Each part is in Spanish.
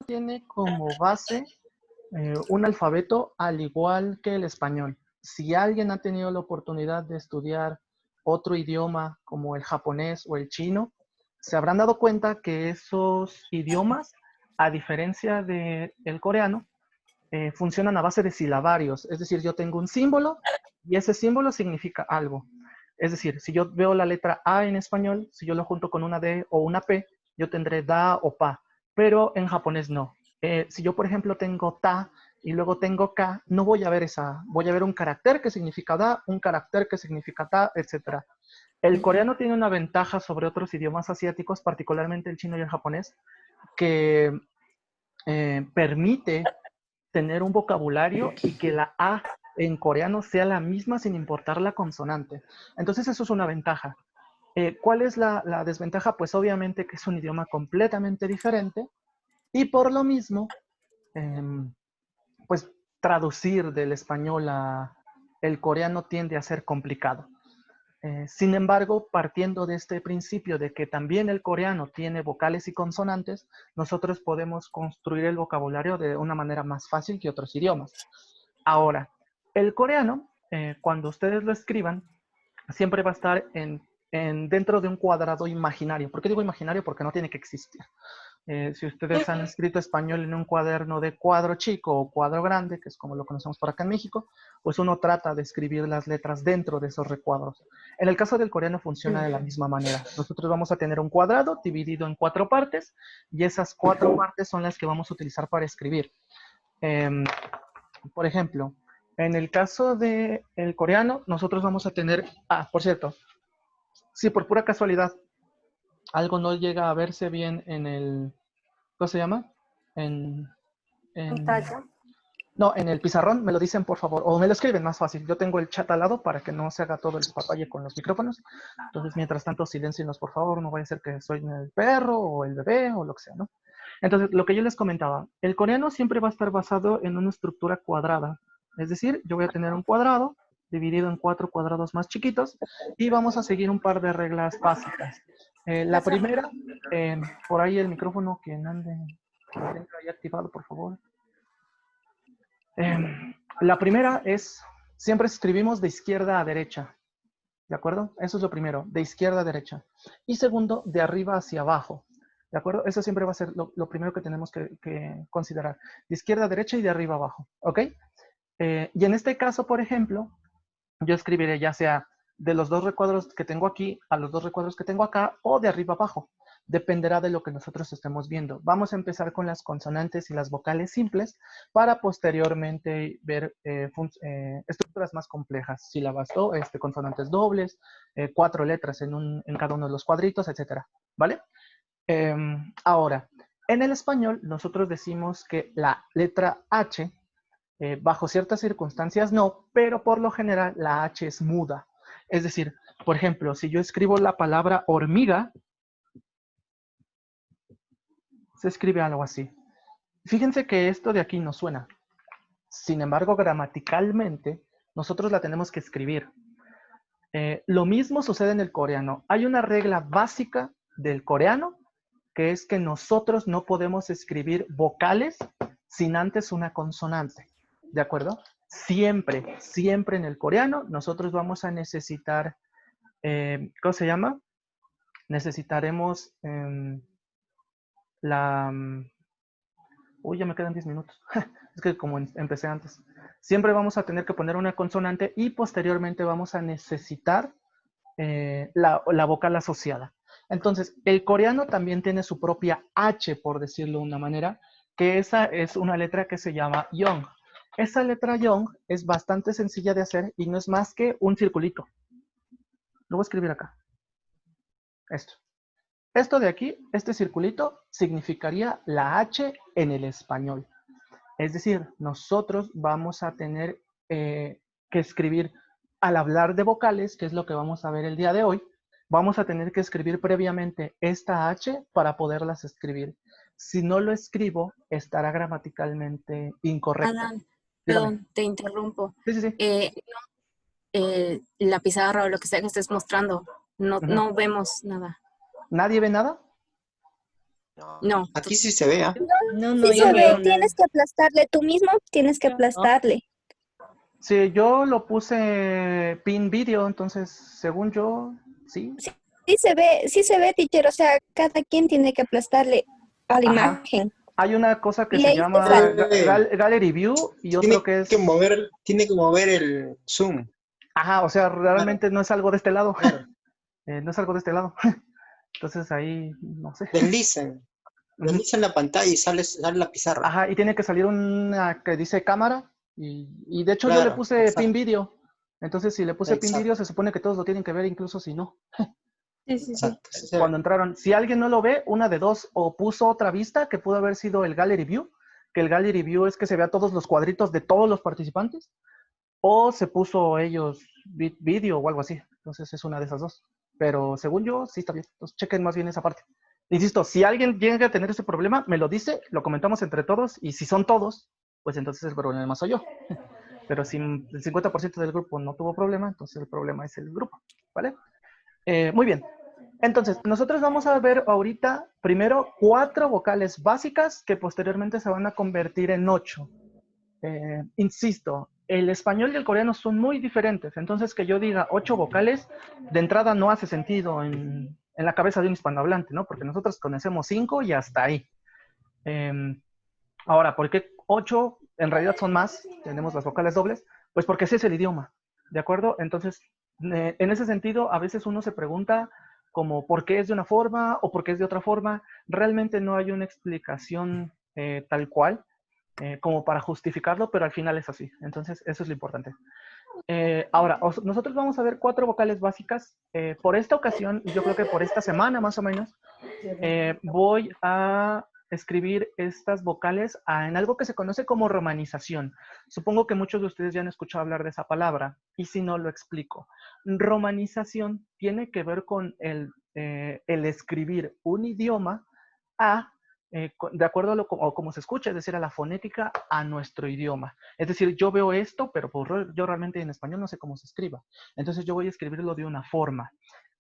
tiene como base un alfabeto al igual que el español. Si alguien ha tenido la oportunidad de estudiar otro idioma como el japonés o el chino, se habrán dado cuenta que esos idiomas, a diferencia del coreano, funcionan a base de silabarios. Es decir, yo tengo un símbolo y ese símbolo significa algo. Es decir, si yo veo la letra A en español, si yo lo junto con una D o una P, yo tendré da o pa, pero en japonés no. Si yo, por ejemplo, tengo ta y luego tengo ka, no voy a ver esa, voy a ver un carácter que significa da, un carácter que significa ta, etc. El coreano tiene una ventaja sobre otros idiomas asiáticos, particularmente el chino y el japonés, que permite tener un vocabulario y que la A en coreano sea la misma sin importar la consonante. Entonces eso es una ventaja. ¿Cuál es la desventaja? Pues obviamente que es un idioma completamente diferente y por lo mismo, pues traducir del español a el coreano tiende a ser complicado. Sin embargo, partiendo de este principio de que también el coreano tiene vocales y consonantes, nosotros podemos construir el vocabulario de una manera más fácil que otros idiomas. Ahora, el coreano, cuando ustedes lo escriban, siempre va a estar dentro de un cuadrado imaginario. ¿Por qué digo imaginario? Porque no tiene que existir. Si ustedes han escrito español en un cuaderno de cuadro chico o cuadro grande, que es como lo conocemos por acá en México, pues uno trata de escribir las letras dentro de esos recuadros. En el caso del coreano funciona de la misma manera. Nosotros vamos a tener un cuadrado dividido en 4 partes y esas 4 partes son las que vamos a utilizar para escribir. Por ejemplo, en el caso del coreano, nosotros vamos a tener... Ah, por cierto, si por pura casualidad algo no llega a verse bien en el... ¿Cómo se llama? En, en, no, en el pizarrón, me lo dicen por favor, o me lo escriben más fácil. Yo tengo el chat al lado para que no se haga todo el papalle con los micrófonos. Entonces, mientras tanto, silencienos por favor, no vaya a ser que soy el perro o el bebé o lo que sea, ¿no? Entonces, lo que yo les comentaba, el coreano siempre va a estar basado en una estructura cuadrada. Es decir, yo voy a tener un cuadrado dividido en 4 cuadrados más chiquitos y vamos a seguir un par de reglas básicas. La primera, por ahí el micrófono, quien ande, que lo tenga ahí activado, por favor. La primera es, siempre escribimos de izquierda a derecha, ¿de acuerdo? Eso es lo primero, de izquierda a derecha. Y segundo, de arriba hacia abajo, ¿de acuerdo? Eso siempre va a ser lo primero que tenemos que considerar. De izquierda a derecha y de arriba a abajo, ¿ok? Y en este caso, por ejemplo, yo escribiré ya sea de los 2 recuadros que tengo aquí a los 2 recuadros que tengo acá o de arriba abajo. Dependerá de lo que nosotros estemos viendo. Vamos a empezar con las consonantes y las vocales simples para posteriormente ver estructuras más complejas. Sílabas, consonantes dobles, 4 letras en cada uno de los cuadritos, etc. ¿Vale? Ahora, en el español nosotros decimos que la letra H bajo ciertas circunstancias no, pero por lo general la H es muda. Es decir, por ejemplo, si yo escribo la palabra hormiga, se escribe algo así. Fíjense que esto de aquí no suena. Sin embargo, gramaticalmente, nosotros la tenemos que escribir. Lo mismo sucede en el coreano. Hay una regla básica del coreano, que es que nosotros no podemos escribir vocales sin antes una consonante. ¿De acuerdo? Siempre, siempre en el coreano nosotros vamos a necesitar, ¿cómo se llama? Necesitaremos la... Uy, ya me quedan 10 minutos. Es que como empecé antes. Siempre vamos a tener que poner una consonante y posteriormente vamos a necesitar la vocal asociada. Entonces, el coreano también tiene su propia H, por decirlo de una manera, que esa es una letra que se llama yong. Esa letra yong es bastante sencilla de hacer y no es más que un circulito. Lo voy a escribir acá. Esto. Esto de aquí, este circulito, significaría la H en el español. Es decir, nosotros vamos a tener que escribir, al hablar de vocales, que es lo que vamos a ver el día de hoy, vamos a tener que escribir previamente esta H para poderlas escribir. Si no lo escribo, estará gramaticalmente incorrecto. Adán, Dígame. perdón, te interrumpo. Sí, sí, sí. La pizarra o lo que sea que estés mostrando, no vemos nada. ¿Nadie ve nada? No. Aquí sí se ve, ¿ah? No, Sí yo se no ve, veo nada. tienes que aplastarle, tú mismo tienes que aplastarle. Sí, yo lo puse pin video, entonces, según yo, sí. Sí se ve, teacher, o sea, cada quien tiene que aplastarle a la Ajá. imagen. Hay una cosa que Y se ahí te llama sale. Gallery View y otro que es... Tiene que mover el zoom. Ajá, o sea, Claro, realmente no es algo de este lado. claro. No es algo de este lado. Entonces ahí, no sé. Deslizan. Ujú. Deslizan la pantalla y sale la pizarra. Ajá, y tiene que salir una que dice cámara. Y de hecho yo le Claro, puse pin exacto, video. Entonces si le puse pin video exacto, se supone que todos lo tienen que ver, incluso si no. Sí, sí, sí. exacto. Sí se ve. Cuando entraron, si alguien no lo ve, una de dos, o puso otra vista que pudo haber sido el Gallery View, que el Gallery View es que se vea todos los cuadritos de todos los participantes, o se puso ellos vídeo o algo así. Entonces es una de esas dos. Pero según yo, sí está bien. Entonces chequen más bien esa parte. Insisto, si alguien llega a tener ese problema, me lo dice, lo comentamos entre todos, y si son todos, pues entonces el problema soy yo. Pero si el 50% del grupo no tuvo problema, entonces el problema es el grupo, ¿vale? Muy bien. Entonces, nosotros vamos a ver ahorita primero 4 vocales básicas que posteriormente se van a convertir en 8. Insisto, el español y el coreano son muy diferentes, entonces que yo diga 8 vocales, de entrada no hace sentido en la cabeza de un hispanohablante, ¿no? Porque nosotros conocemos 5 y hasta ahí. Eh, Ahora, ¿por qué 8? En realidad son más, tenemos las vocales dobles, pues porque ese es el idioma, ¿de acuerdo? Entonces, en ese sentido, a veces uno se pregunta como por qué es de una forma o por qué es de otra forma. Realmente no hay una explicación tal cual como para justificarlo, pero al final es así. Entonces, eso es lo importante. Ahora, nosotros vamos a ver 4 vocales básicas. Por esta ocasión, yo creo que por esta semana más o menos, voy a escribir estas vocales en algo que se conoce como romanización. Supongo que muchos de ustedes ya han escuchado hablar de esa palabra, y si no, lo explico. Romanización tiene que ver con el escribir un idioma de acuerdo a o como se escucha, es decir, a la fonética, a nuestro idioma. Es decir, yo veo esto, pero yo realmente en español no sé cómo se escriba. Entonces yo voy a escribirlo de una forma.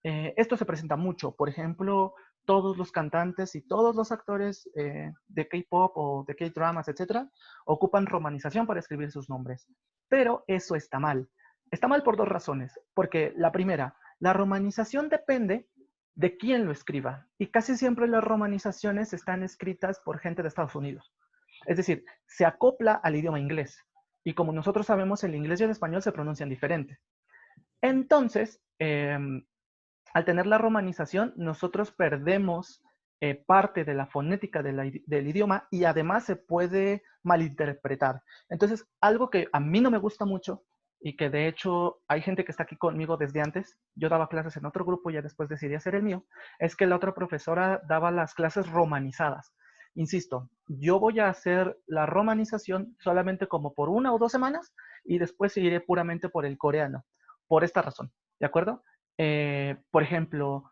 Esto se presenta mucho. Por ejemplo, todos los cantantes y todos los actores de K-pop o de K-dramas, etcétera, ocupan romanización para escribir sus nombres. Pero eso está mal. Está mal por 2 razones. Porque la primera, la romanización depende de quién lo escriba. Y casi siempre las romanizaciones están escritas por gente de Estados Unidos. Es decir, se acopla al idioma inglés. Y como nosotros sabemos, el inglés y el español se pronuncian diferente. Entonces, al tener la romanización, nosotros perdemos parte de la fonética del idioma y además se puede malinterpretar. Entonces, algo que a mí no me gusta mucho y que de hecho hay gente que está aquí conmigo desde antes, yo daba clases en otro grupo y ya después decidí hacer el mío, es que la otra profesora daba las clases romanizadas. Insisto, yo voy a hacer la romanización solamente como por 1 o 2 semanas y después seguiré puramente por el coreano, por esta razón, ¿de acuerdo? Por ejemplo,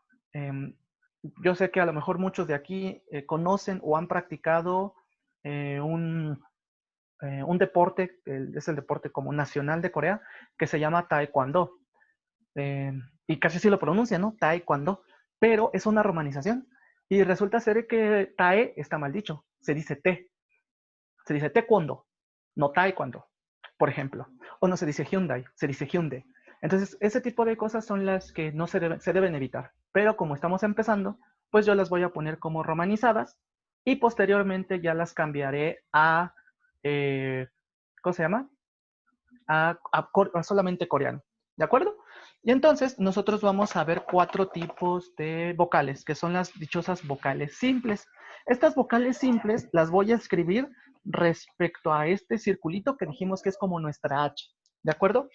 yo sé que a lo mejor muchos de aquí conocen o han practicado eh, un, un deporte, es el deporte como nacional de Corea, que se llama Taekwondo. Y casi sí lo pronuncian, ¿no? Taekwondo. Pero es una romanización. Y resulta ser que Tae está mal dicho. Se dice Te. Se dice Taekwondo, no Taekwondo, por ejemplo. O no se dice Hyundai, se dice Hyundai. Entonces, ese tipo de cosas son las que no se deben evitar. Pero como estamos empezando, pues yo las voy a poner como romanizadas y posteriormente ya las cambiaré ¿cómo se llama? A solamente coreano. ¿De acuerdo? Y entonces nosotros vamos a ver 4 tipos de vocales, que son las dichosas vocales simples. Estas vocales simples las voy a escribir respecto a este circulito que dijimos que es como nuestra H. ¿De acuerdo?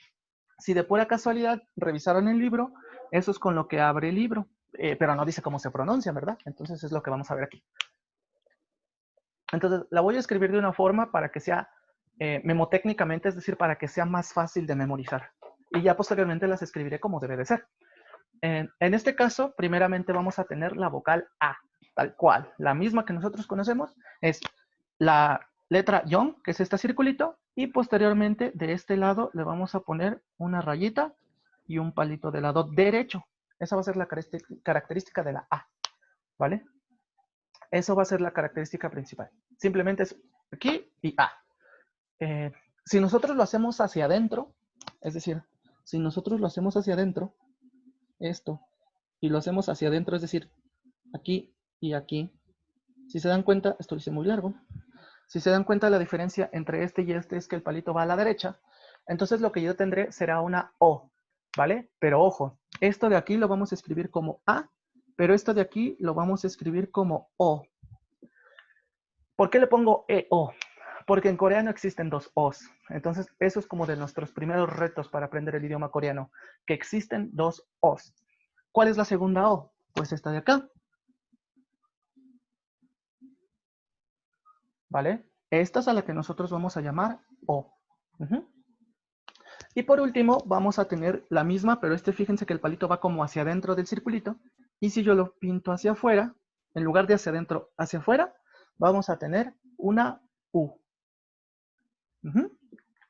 Si de pura casualidad revisaron el libro, eso es con lo que abre el libro, pero no dice cómo se pronuncia, ¿verdad? Entonces es lo que vamos a ver aquí. Entonces la voy a escribir de una forma para que sea memotécnicamente, es decir, para que sea más fácil de memorizar. Y ya posteriormente las escribiré como debe de ser. En este caso, primeramente vamos a tener la vocal A, tal cual. La misma que nosotros conocemos es la letra Young, que es este circulito, y posteriormente de este lado le vamos a poner una rayita y un palito del lado derecho. Esa va a ser la característica de la A, ¿vale? Eso va a ser la característica principal. Simplemente es aquí y A. Si nosotros lo hacemos hacia adentro, es decir, si nosotros lo hacemos hacia adentro, esto, y lo hacemos hacia adentro, es decir, aquí y aquí, si se dan cuenta, esto lo hice muy largo, si se dan cuenta la diferencia entre este y este es que el palito va a la derecha, entonces lo que yo tendré será una O, ¿vale? Pero ojo, esto de aquí lo vamos a escribir como A, pero esto de aquí lo vamos a escribir como O. ¿Por qué le pongo EO? Porque en coreano existen dos O's. Entonces, eso es como de nuestros primeros retos para aprender el idioma coreano, que existen dos O's. ¿Cuál es la segunda O? Pues esta de acá. ¿Vale? Esta es a la que nosotros vamos a llamar O. Y por último, vamos a tener la misma, pero fíjense que el palito va como hacia adentro del circulito. Y si yo lo pinto hacia afuera, en lugar de hacia adentro, hacia afuera, vamos a tener una U.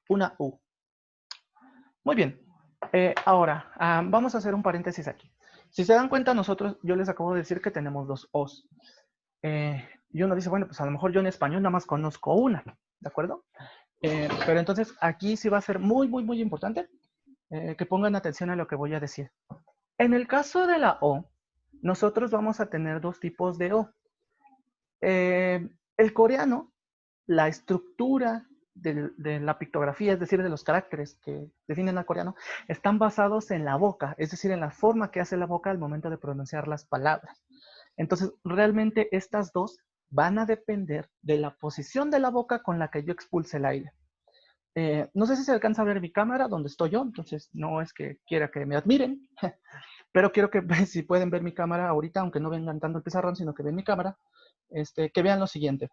Una U. Muy bien. Ahora, vamos a hacer un paréntesis aquí. Si se dan cuenta, yo les acabo de decir que tenemos dos O's. Y uno dice, bueno, pues a lo mejor yo en español nada más conozco una, ¿de acuerdo? Pero entonces aquí sí va a ser muy, muy, muy importante que pongan atención a lo que voy a decir. En el caso de la O, nosotros vamos a tener dos tipos de O. El coreano, la estructura de la pictografía, es decir, de los caracteres que definen al coreano, están basados en la boca, es decir, en la forma que hace la boca al momento de pronunciar las palabras. Entonces, realmente estas dos van a depender de la posición de la boca con la que yo expulse el aire. No sé si se alcanza a ver mi cámara donde estoy yo, entonces no es que quiera que me admiren, pero quiero que si pueden ver mi cámara ahorita, aunque no vengan tanto el pizarrón, sino que ven mi cámara, que vean lo siguiente.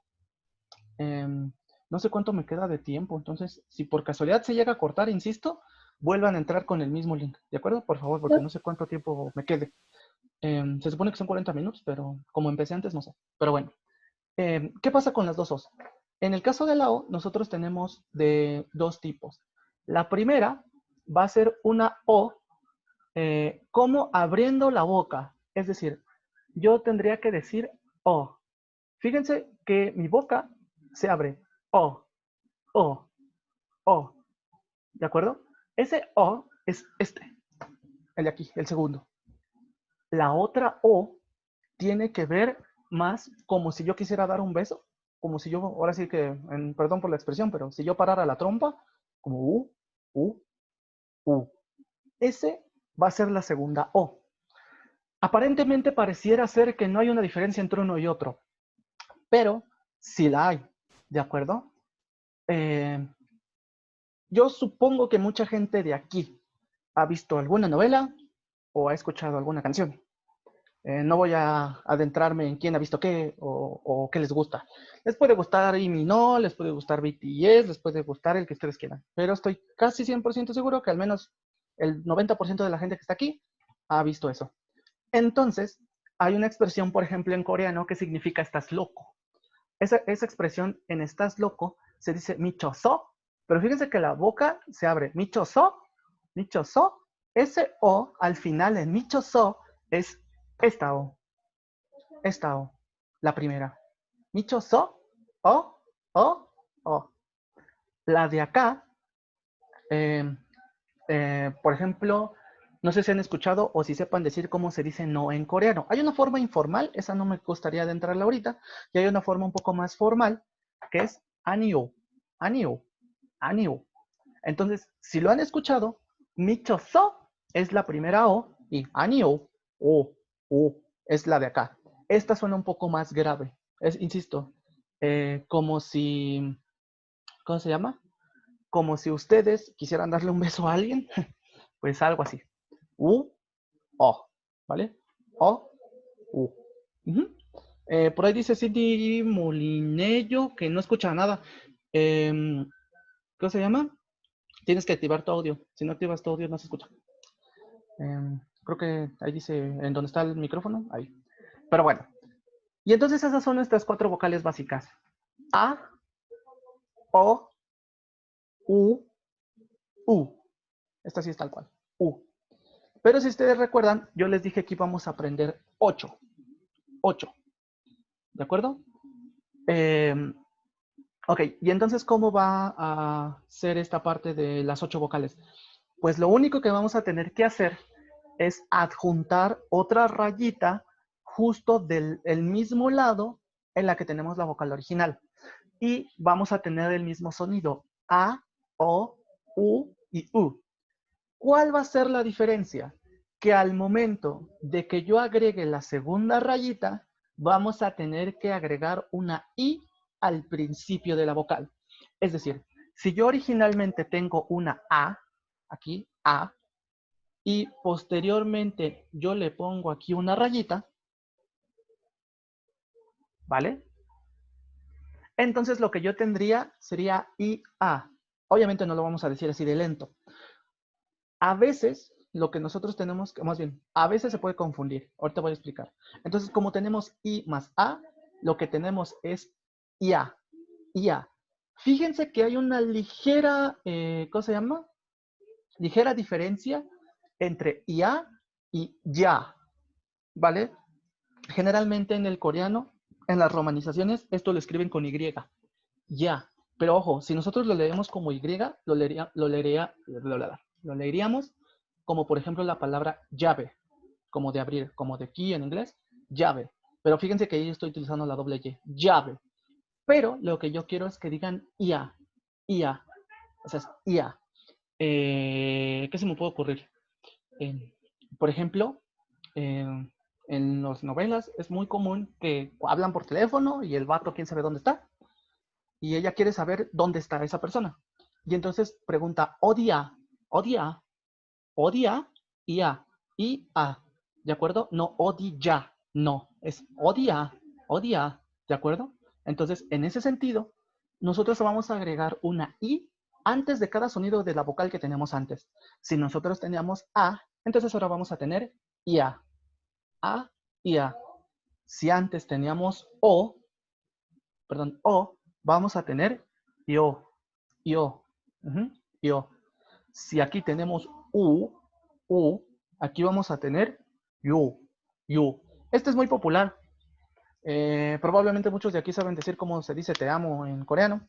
No sé cuánto me queda de tiempo, entonces si por casualidad se llega a cortar, insisto, vuelvan a entrar con el mismo link, ¿de acuerdo? Por favor, porque no sé cuánto tiempo me quede. Se supone que son 40 minutos, pero como empecé antes, no sé. Pero bueno, ¿qué pasa con las dos O's? En el caso de la O, nosotros tenemos de dos tipos. La primera va a ser una O como abriendo la boca. Es decir, yo tendría que decir O. Fíjense que mi boca se abre. O, O, O. ¿De acuerdo? Ese O es el de aquí, el segundo. La otra O tiene que ver más como si yo quisiera dar un beso, como si yo, ahora sí que, perdón por la expresión, pero si yo parara la trompa, como U. Ese va a ser la segunda O. Aparentemente pareciera ser que no hay una diferencia entre uno y otro, pero sí la hay, ¿de acuerdo? Yo supongo que mucha gente de aquí ha visto alguna novela o ha escuchado alguna canción. No voy a adentrarme en quién ha visto qué o qué les gusta. Les puede gustar Amy No, les puede gustar BTS, les puede gustar el que ustedes quieran. Pero estoy casi 100% seguro que al menos el 90% de la gente que está aquí ha visto eso. Entonces, hay una expresión, por ejemplo, en coreano que significa estás loco. Esa expresión en estás loco se dice michoso, pero fíjense que la boca se abre. Michoso. Ese O al final en michoso es esta O, la primera. Michoso, O. La de acá, por ejemplo, no sé si han escuchado o si sepan decir cómo se dice no en coreano. Hay una forma informal, esa no me gustaría adentrarla ahorita, y hay una forma un poco más formal, que es anio. Entonces, si lo han escuchado, michoso es la primera O y anio, O, es la de acá. Esta suena un poco más grave. Insisto, como si, ¿cómo se llama? Como si ustedes quisieran darle un beso a alguien, pues algo así. O, ¿vale? O, U. Por ahí dice Cindy Molinello que no escucha nada. ¿Cómo se llama? Tienes que activar tu audio. Si no activas tu audio, no se escucha. Creo que ahí dice en donde está el micrófono. Ahí. Pero bueno. Y entonces esas son nuestras 4 vocales básicas. A, O, U. Esta sí es tal cual. U. Pero si ustedes recuerdan, yo les dije que íbamos a aprender 8. ¿De acuerdo? Ok, y entonces, ¿cómo va a ser esta parte de las 8 vocales? Pues lo único que vamos a tener que hacer es adjuntar otra rayita justo del mismo lado en la que tenemos la vocal original. Y vamos a tener el mismo sonido, A, O, U y U. ¿Cuál va a ser la diferencia? Que al momento de que yo agregue la segunda rayita, vamos a tener que agregar una I al principio de la vocal. Es decir, si yo originalmente tengo una A, aquí, A, y posteriormente yo le pongo aquí una rayita, ¿vale? Entonces lo que yo tendría sería IA. Obviamente no lo vamos a decir así de lento. A veces lo que nosotros tenemos, más bien, a veces se puede confundir. Ahorita voy a explicar. Entonces, como tenemos I más A, lo que tenemos es IA. IA. Fíjense que hay una ligera, ¿cómo se llama? Ligera diferencia entre IA y YA, ¿vale? Generalmente en el coreano, en las romanizaciones, esto lo escriben con Y. Ya. Pero ojo, si nosotros lo leemos como Y, lo leeríamos como, por ejemplo, la palabra llave, como de abrir, como de key en inglés, llave. Pero fíjense que ahí estoy utilizando la doble Y, llave. Pero lo que yo quiero es que digan IA, IA. O sea, es IA. ¿Qué se me puede ocurrir? Por ejemplo, en las novelas es muy común que hablan por teléfono y el vato quién sabe dónde está. Y ella quiere saber dónde está esa persona. Y entonces pregunta, odia, odia, odia, y a, ¿de acuerdo? No odia, no, es odia, odia, ¿de acuerdo? Entonces, en ese sentido, nosotros vamos a agregar una i antes de cada sonido de la vocal que teníamos antes. Si nosotros teníamos a, entonces ahora vamos a tener ia, a y a. Si antes teníamos o, vamos a tener yo, yo, yo. Si aquí tenemos u, aquí vamos a tener yu, yu. Este es muy popular. Probablemente muchos de aquí saben decir cómo se dice te amo en coreano.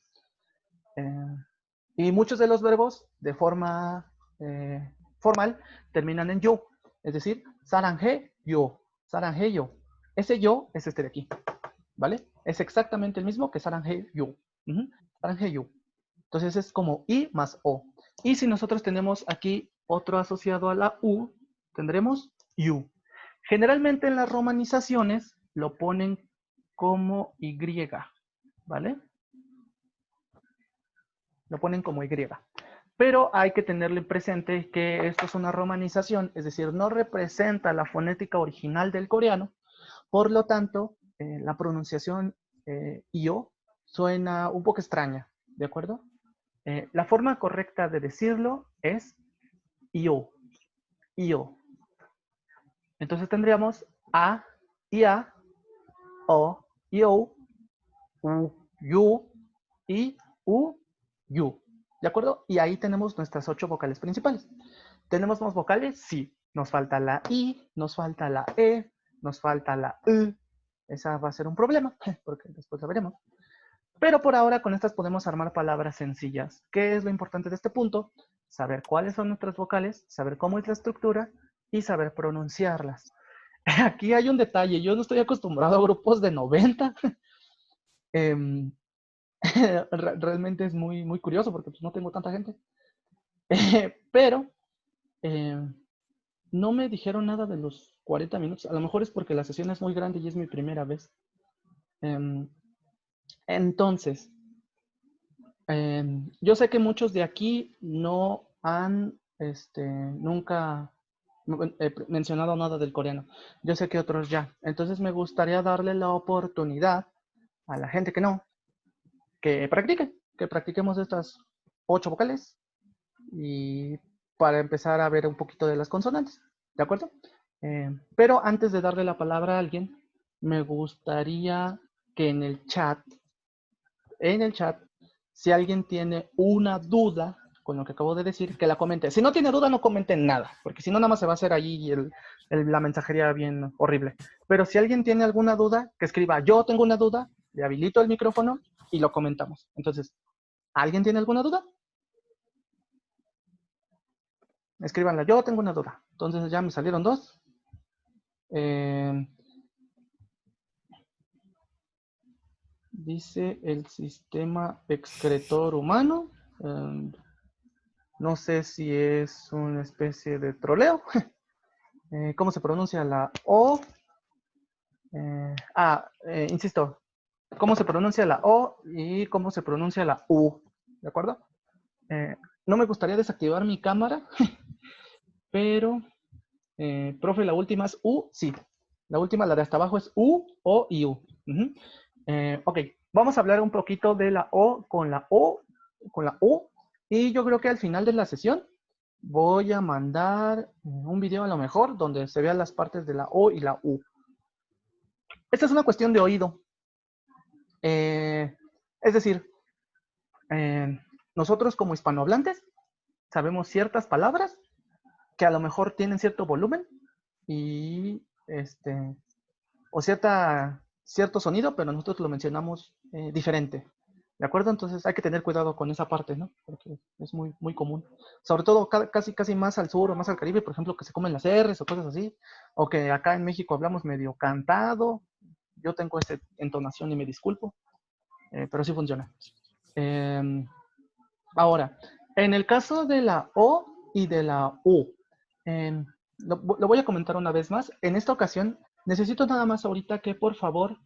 Y muchos de los verbos de forma formal terminan en yo. Es decir, saranghe yo, saranghe yo. Ese yo es este de aquí. ¿Vale? Es exactamente el mismo que saranghe yo. Saranghe yo. Entonces es como I más O. Y si nosotros tenemos aquí otro asociado a la U, tendremos U. Generalmente en las romanizaciones lo ponen como Y, ¿vale? Lo ponen como Y. Pero hay que tenerle presente que esto es una romanización, es decir, no representa la fonética original del coreano, por lo tanto, la pronunciación IO suena un poco extraña, ¿de acuerdo? La forma correcta de decirlo es IO, IO. Entonces tendríamos A, IA, O, IO, U, YU, I, U, YU. ¿De acuerdo? Y ahí tenemos nuestras 8 vocales principales. ¿Tenemos más vocales? Sí. Nos falta la I, nos falta la E, nos falta la U. Esa va a ser un problema, porque después la veremos. Pero por ahora con estas podemos armar palabras sencillas. ¿Qué es lo importante de este punto? Saber cuáles son nuestras vocales, saber cómo es la estructura y saber pronunciarlas. Aquí hay un detalle. Yo no estoy acostumbrado a grupos de 90. Realmente es muy, muy curioso porque pues, no tengo tanta gente. Pero no me dijeron nada de los 40 minutos. A lo mejor es porque la sesión es muy grande y es mi primera vez. Entonces, yo sé que muchos de aquí no han nunca mencionado nada del coreano. Yo sé que otros ya. Entonces me gustaría darle la oportunidad a la gente que no, que practiquemos estas 8 vocales y para empezar a ver un poquito de las consonantes, ¿de acuerdo? Pero antes de darle la palabra a alguien, me gustaría que en el chat, si alguien tiene una duda con lo que acabo de decir, que la comente. Si no tiene duda, no comenten nada, porque si no, nada más se va a hacer ahí la mensajería bien horrible. Pero si alguien tiene alguna duda, que escriba, yo tengo una duda, le habilito el micrófono y lo comentamos. Entonces, ¿alguien tiene alguna duda? Escríbanla, yo tengo una duda. Entonces ya me salieron dos. Dice el sistema excretor humano. No sé si es una especie de troleo. ¿Cómo se pronuncia la O? Insisto, ¿cómo se pronuncia la O y cómo se pronuncia la U? ¿De acuerdo? No me gustaría desactivar mi cámara, pero, profe, la última es U, sí. La última, la de hasta abajo, es U, O y U. Ok, vamos a hablar un poquito de la O con la U, y yo creo que al final de la sesión voy a mandar un video a lo mejor donde se vean las partes de la O y la U. Esta es una cuestión de oído. Es decir, nosotros como hispanohablantes sabemos ciertas palabras que a lo mejor tienen cierto volumen y o cierto sonido, pero nosotros lo mencionamos diferente. ¿De acuerdo? Entonces hay que tener cuidado con esa parte, ¿no? Porque es muy, muy común. Sobre todo casi más al sur o más al Caribe, por ejemplo, que se comen las R's o cosas así. O que acá en México hablamos medio cantado. Yo tengo esa entonación y me disculpo. Pero sí funciona. Ahora, en el caso de la O y de la U, lo voy a comentar una vez más. En esta ocasión, necesito nada más ahorita que por favor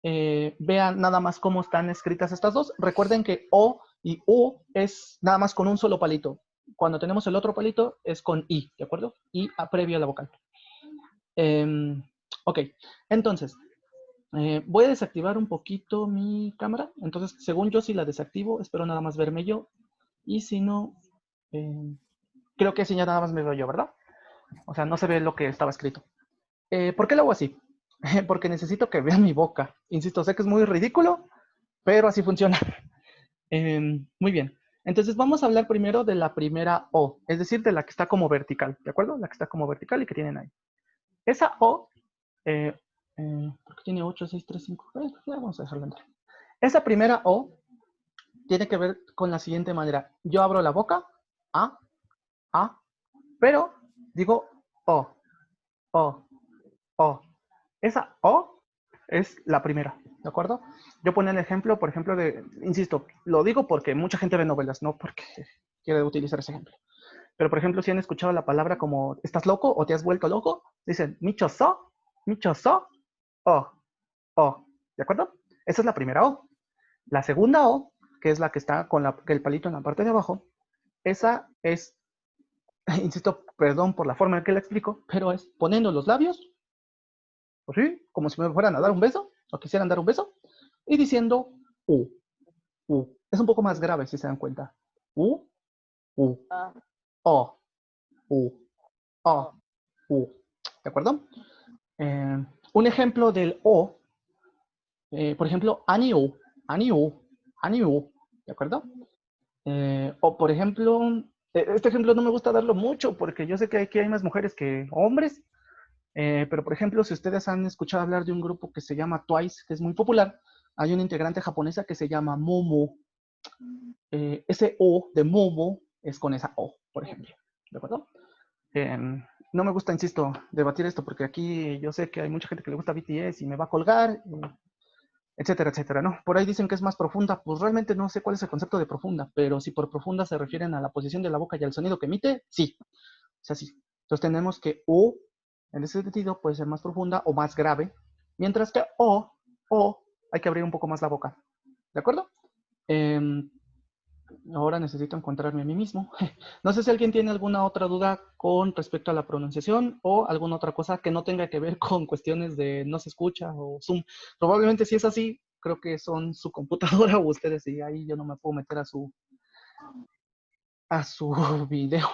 vean nada más cómo están escritas estas dos. Recuerden que O y U es nada más con un solo palito. Cuando tenemos el otro palito es con I, ¿de acuerdo? I previo a la vocal. Ok, entonces, voy a desactivar un poquito mi cámara. Entonces, según yo, si la desactivo, espero nada más verme yo. Y si no, creo que si ya nada más me veo yo, ¿verdad? O sea, no se ve lo que estaba escrito. ¿Por qué lo hago así? Porque necesito que vean mi boca. Insisto, sé que es muy ridículo, pero así funciona. Muy bien. Entonces vamos a hablar primero de la primera O, es decir, de la que está como vertical, ¿de acuerdo? La que está como vertical y que tienen ahí. Esa O, porque tiene 8, 6, 3, 5, vamos a dejarla entrar. Esa primera O tiene que ver con la siguiente manera. Yo abro la boca, pero digo O, O, O. Esa O es la primera, ¿de acuerdo? Yo ponía el ejemplo, por ejemplo, insisto, lo digo porque mucha gente ve novelas, no porque quiere utilizar ese ejemplo. Pero, por ejemplo, si han escuchado la palabra como ¿estás loco o te has vuelto loco? Dicen micho so, O. ¿De acuerdo? Esa es la primera O. La segunda O, que es la que está con el palito en la parte de abajo, esa es, insisto, perdón por la forma en que la explico, pero es poniendo los labios, pues sí, como si me fueran a dar un beso, o quisieran dar un beso, y diciendo U. Es un poco más grave, si se dan cuenta. U, O, U, O, U. ¿De acuerdo? Un ejemplo del O, por ejemplo, aniu, ¿de acuerdo? O por ejemplo, este ejemplo no me gusta darlo mucho porque yo sé que aquí hay más mujeres que hombres, pero por ejemplo, si ustedes han escuchado hablar de un grupo que se llama Twice, que es muy popular, hay una integrante japonesa que se llama Momo. Ese O de Momo es con esa O, por ejemplo, ¿de acuerdo? No me gusta, insisto, debatir esto porque aquí yo sé que hay mucha gente que le gusta BTS y me va a colgar, etcétera, etcétera, ¿no? Por ahí dicen que es más profunda, pues realmente no sé cuál es el concepto de profunda, pero si por profunda se refieren a la posición de la boca y al sonido que emite, sí, o sea, sí. Entonces tenemos que O, en ese sentido, puede ser más profunda o más grave, mientras que O, hay que abrir un poco más la boca, ¿de acuerdo? Ahora necesito encontrarme a mí mismo. No sé si alguien tiene alguna otra duda con respecto a la pronunciación o alguna otra cosa que no tenga que ver con cuestiones de no se escucha o Zoom. Probablemente si es así, creo que son su computadora o ustedes y ahí yo no me puedo meter a su video.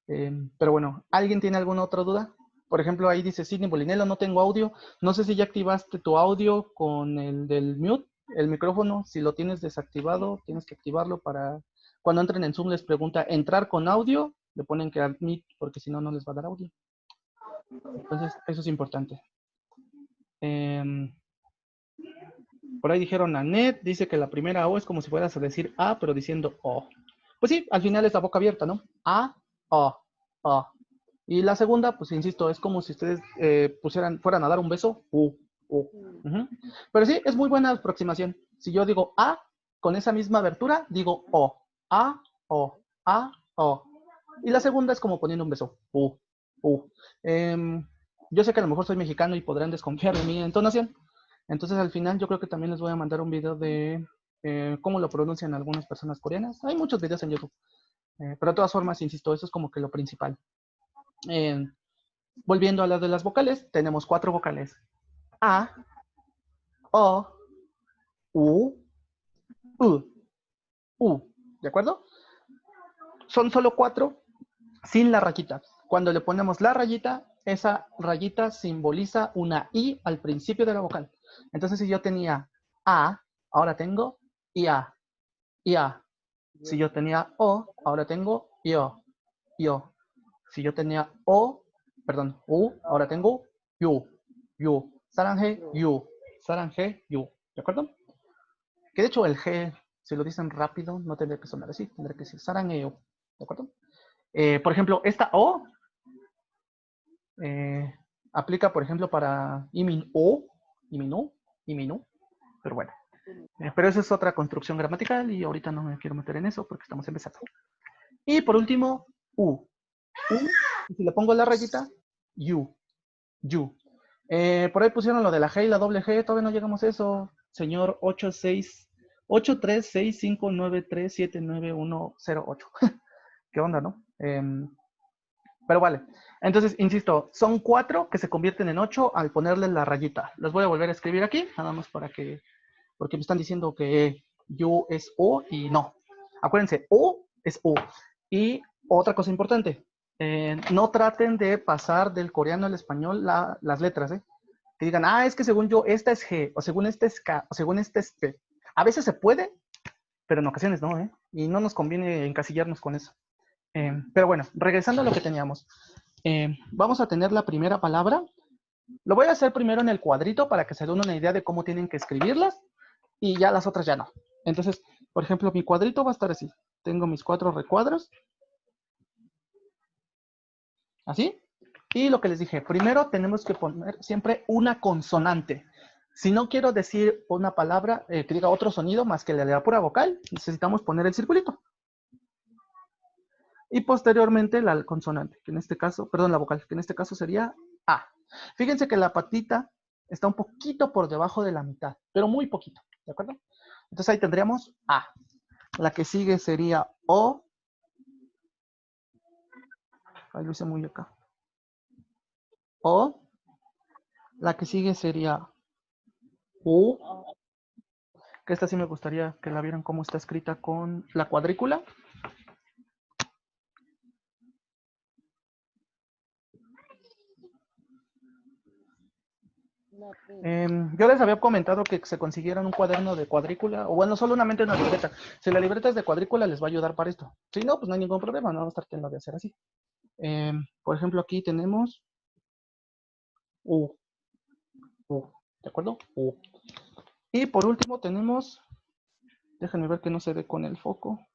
Pero bueno, ¿alguien tiene alguna otra duda? Por ejemplo, ahí dice Sidney Bolinello, no tengo audio. No sé si ya activaste tu audio con el del mute, el micrófono. Si lo tienes desactivado, tienes que activarlo para Cuando entren en Zoom les pregunta, ¿entrar con audio? Le ponen que admit, porque si no, no les va a dar audio. Entonces, eso es importante. Por ahí dijeron Anet, dice que la primera O es como si fueras a decir A, pero diciendo O. Pues sí, al final es la boca abierta, ¿no? A, O, O. Y la segunda, pues insisto, es como si ustedes fueran a dar un beso, U, U. Pero sí, es muy buena aproximación. Si yo digo A, con esa misma abertura, digo O. A, O, A, O. Y la segunda es como poniendo un beso, U, U. Yo sé que a lo mejor soy mexicano y podrán desconfiar de mi entonación. Entonces al final yo creo que también les voy a mandar un video de cómo lo pronuncian algunas personas coreanas. Hay muchos videos en YouTube. Pero de todas formas, insisto, eso es como que lo principal. Volviendo a la de las vocales, tenemos 4 vocales. A, O, U, U. ¿De acuerdo? Son solo 4 sin la rayita. Cuando le ponemos la rayita, esa rayita simboliza una I al principio de la vocal. Entonces, si yo tenía A, ahora tengo IA, IA. Si yo tenía O, ahora tengo IO, IO. Si yo tenía U, ahora tengo YU, YU. Saranje, YU, Saranje, YU. ¿De acuerdo? Que de hecho el G, si lo dicen rápido, no tendría que sonar así, tendría que decir Saranje, ¿de acuerdo? Por ejemplo, esta O aplica, por ejemplo, para Imin O, Iminu, Iminu, pero bueno. Pero esa es otra construcción gramatical y ahorita no me quiero meter en eso porque estamos empezando. Y por último, U. Y si le pongo la rayita, You, You. Por ahí pusieron lo de la G y la doble G, todavía no llegamos a eso. Señor 836593379108. ¿Qué onda, no? Pero vale. Entonces, insisto, son 4 que se convierten en 8 al ponerle la rayita. Los voy a volver a escribir aquí, nada más para que, porque me están diciendo que yo es O y no. Acuérdense, O es O. Y otra cosa importante, no traten de pasar del coreano al español las letras, que digan, es que según yo esta es G, o según esta es K, o según esta es P. A veces se puede, pero en ocasiones no, y no nos conviene encasillarnos con eso. Pero bueno, regresando a lo que teníamos. Vamos a tener la primera palabra. Lo voy a hacer primero en el cuadrito para que se den una idea de cómo tienen que escribirlas y ya las otras ya no. Entonces, por ejemplo, mi cuadrito va a estar así. Tengo mis 4 recuadros. Así. Y lo que les dije, primero tenemos que poner siempre una consonante. Si no quiero decir una palabra que diga otro sonido más que la pura vocal, necesitamos poner el circulito. Y posteriormente la consonante, que en este caso, perdón, la vocal, que en este caso sería A. Fíjense que la patita está un poquito por debajo de la mitad, pero muy poquito, ¿de acuerdo? Entonces ahí tendríamos A. La que sigue sería O. Ahí lo hice muy acá. O. La que sigue sería U. Que esta sí me gustaría que la vieran cómo está escrita con la cuadrícula. Yo les había comentado que se consiguieran un cuaderno de cuadrícula, o bueno, solamente una libreta. Si la libreta es de cuadrícula, les va a ayudar para esto. Si no, pues no hay ningún problema, no vamos a estar teniendo de hacer así. Por ejemplo, aquí tenemos U. U, ¿de acuerdo? U. Y por último tenemos, déjenme ver que no se ve con el foco.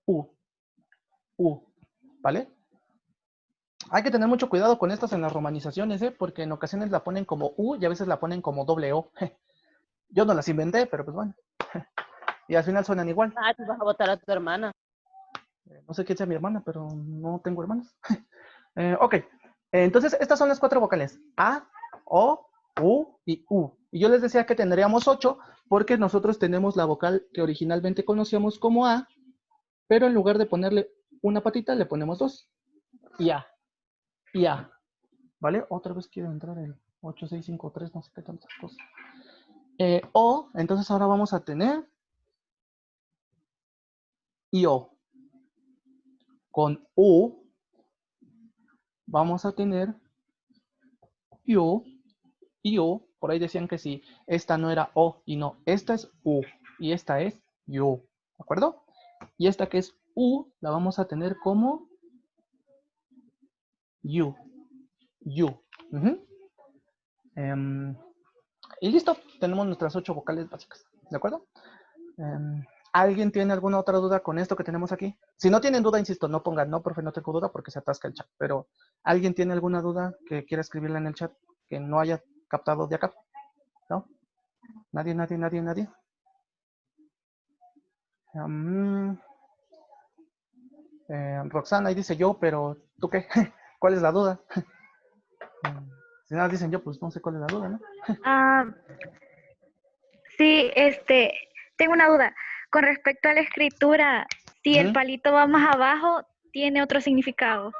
U. U, ¿vale? Hay que tener mucho cuidado con estas en las romanizaciones, porque en ocasiones la ponen como U y a veces la ponen como doble O. Yo no las inventé, pero pues bueno. Y al final suenan igual. Tú vas a votar a tu hermana. No sé quién sea mi hermana, pero no tengo hermanos. Ok, entonces estas son las 4 vocales. A, O, U y U. Y yo les decía que tendríamos 8 porque nosotros tenemos la vocal que originalmente conocíamos como A, pero en lugar de ponerle una patita, le ponemos 2. Y A. Y A. ¿Vale? Otra vez quiero entrar el 8653, no sé qué tantas cosas. O, entonces ahora vamos a tener y O. Con U vamos a tener yo, por ahí decían que si esta no era O y no, esta es U y esta es yo, ¿de acuerdo? Y esta que es U, la vamos a tener como U. U. Ujú. Y listo, tenemos nuestras 8 vocales básicas. ¿De acuerdo? ¿Alguien tiene alguna otra duda con esto que tenemos aquí? Si no tienen duda, insisto, no pongan, no, profe, no tengo duda porque se atasca el chat. Pero, ¿alguien tiene alguna duda que quiera escribirla en el chat que no haya captado de acá? ¿No? ¿Nadie, nadie, nadie, nadie? Roxana ahí dice yo, pero ¿tú qué? ¿Cuál es la duda? Si nada dicen yo, pues no sé cuál es la duda, ¿no? Ah, sí, tengo una duda. Con respecto a la escritura, si el palito va más abajo, ¿tiene otro significado?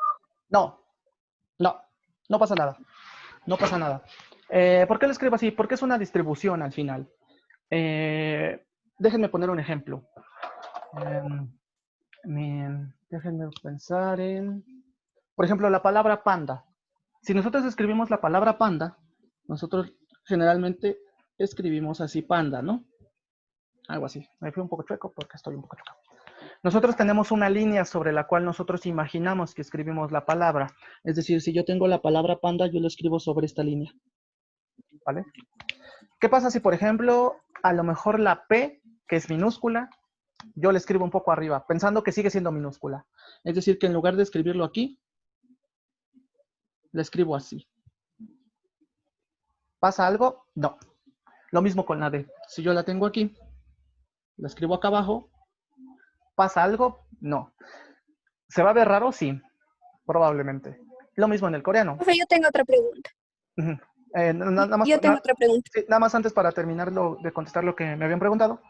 No, no, no pasa nada. No pasa nada. ¿Por qué lo escribo así? Porque es una distribución al final. Déjenme poner un ejemplo. Déjenme pensar en... Por ejemplo, la palabra panda. Si nosotros escribimos la palabra panda, nosotros generalmente escribimos así panda, ¿no? Algo así. Me fui un poco chueco porque estoy un poco chueco. Nosotros tenemos una línea sobre la cual nosotros imaginamos que escribimos la palabra. Es decir, si yo tengo la palabra panda, yo lo escribo sobre esta línea. ¿Vale? ¿Qué pasa si, por ejemplo, a lo mejor la P, que es minúscula, yo la escribo un poco arriba, pensando que sigue siendo minúscula? Es decir, que en lugar de escribirlo aquí, la escribo así. ¿Pasa algo? No. Lo mismo con la D. Si yo la tengo aquí, la escribo acá abajo, ¿pasa algo? No. ¿Se va a ver raro? Sí, probablemente. Lo mismo en el coreano. Profe, yo tengo otra pregunta. Nada más antes para terminar de contestar lo que me habían preguntado.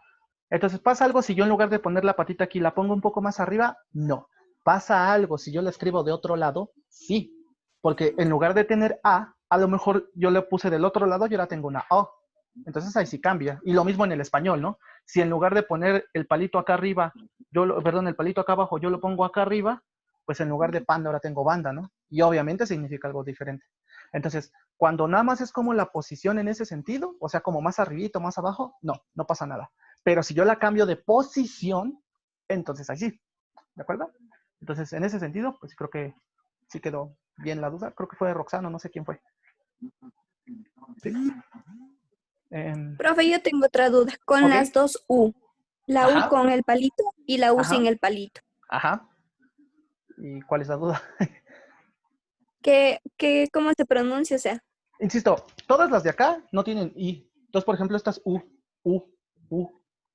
Entonces, ¿pasa algo si yo en lugar de poner la patita aquí la pongo un poco más arriba? No. ¿Pasa algo si yo la escribo de otro lado? Sí. Porque en lugar de tener a lo mejor yo le puse del otro lado y ahora tengo una O. Entonces ahí sí cambia. Y lo mismo en el español, ¿no? Si en lugar de poner el palito acá arriba, el palito acá abajo, yo lo pongo acá arriba, pues en lugar de panda ahora tengo banda, ¿no? Y obviamente significa algo diferente. Entonces, cuando nada más es como la posición en ese sentido, o sea, como más arribito, más abajo, no pasa nada. Pero si yo la cambio de posición, entonces ahí sí. ¿De acuerdo? Entonces, en ese sentido, pues creo que sí quedó bien la duda. Creo que fue Roxana, no sé quién fue. ¿Sí? Profe, yo tengo otra duda. Con las dos U. La Ajá. U con el palito y la U sin el palito. Ajá. ¿Y cuál es la duda? ¿Cómo se pronuncia? O sea, insisto, todas las de acá no tienen I. Entonces, por ejemplo, esta es U,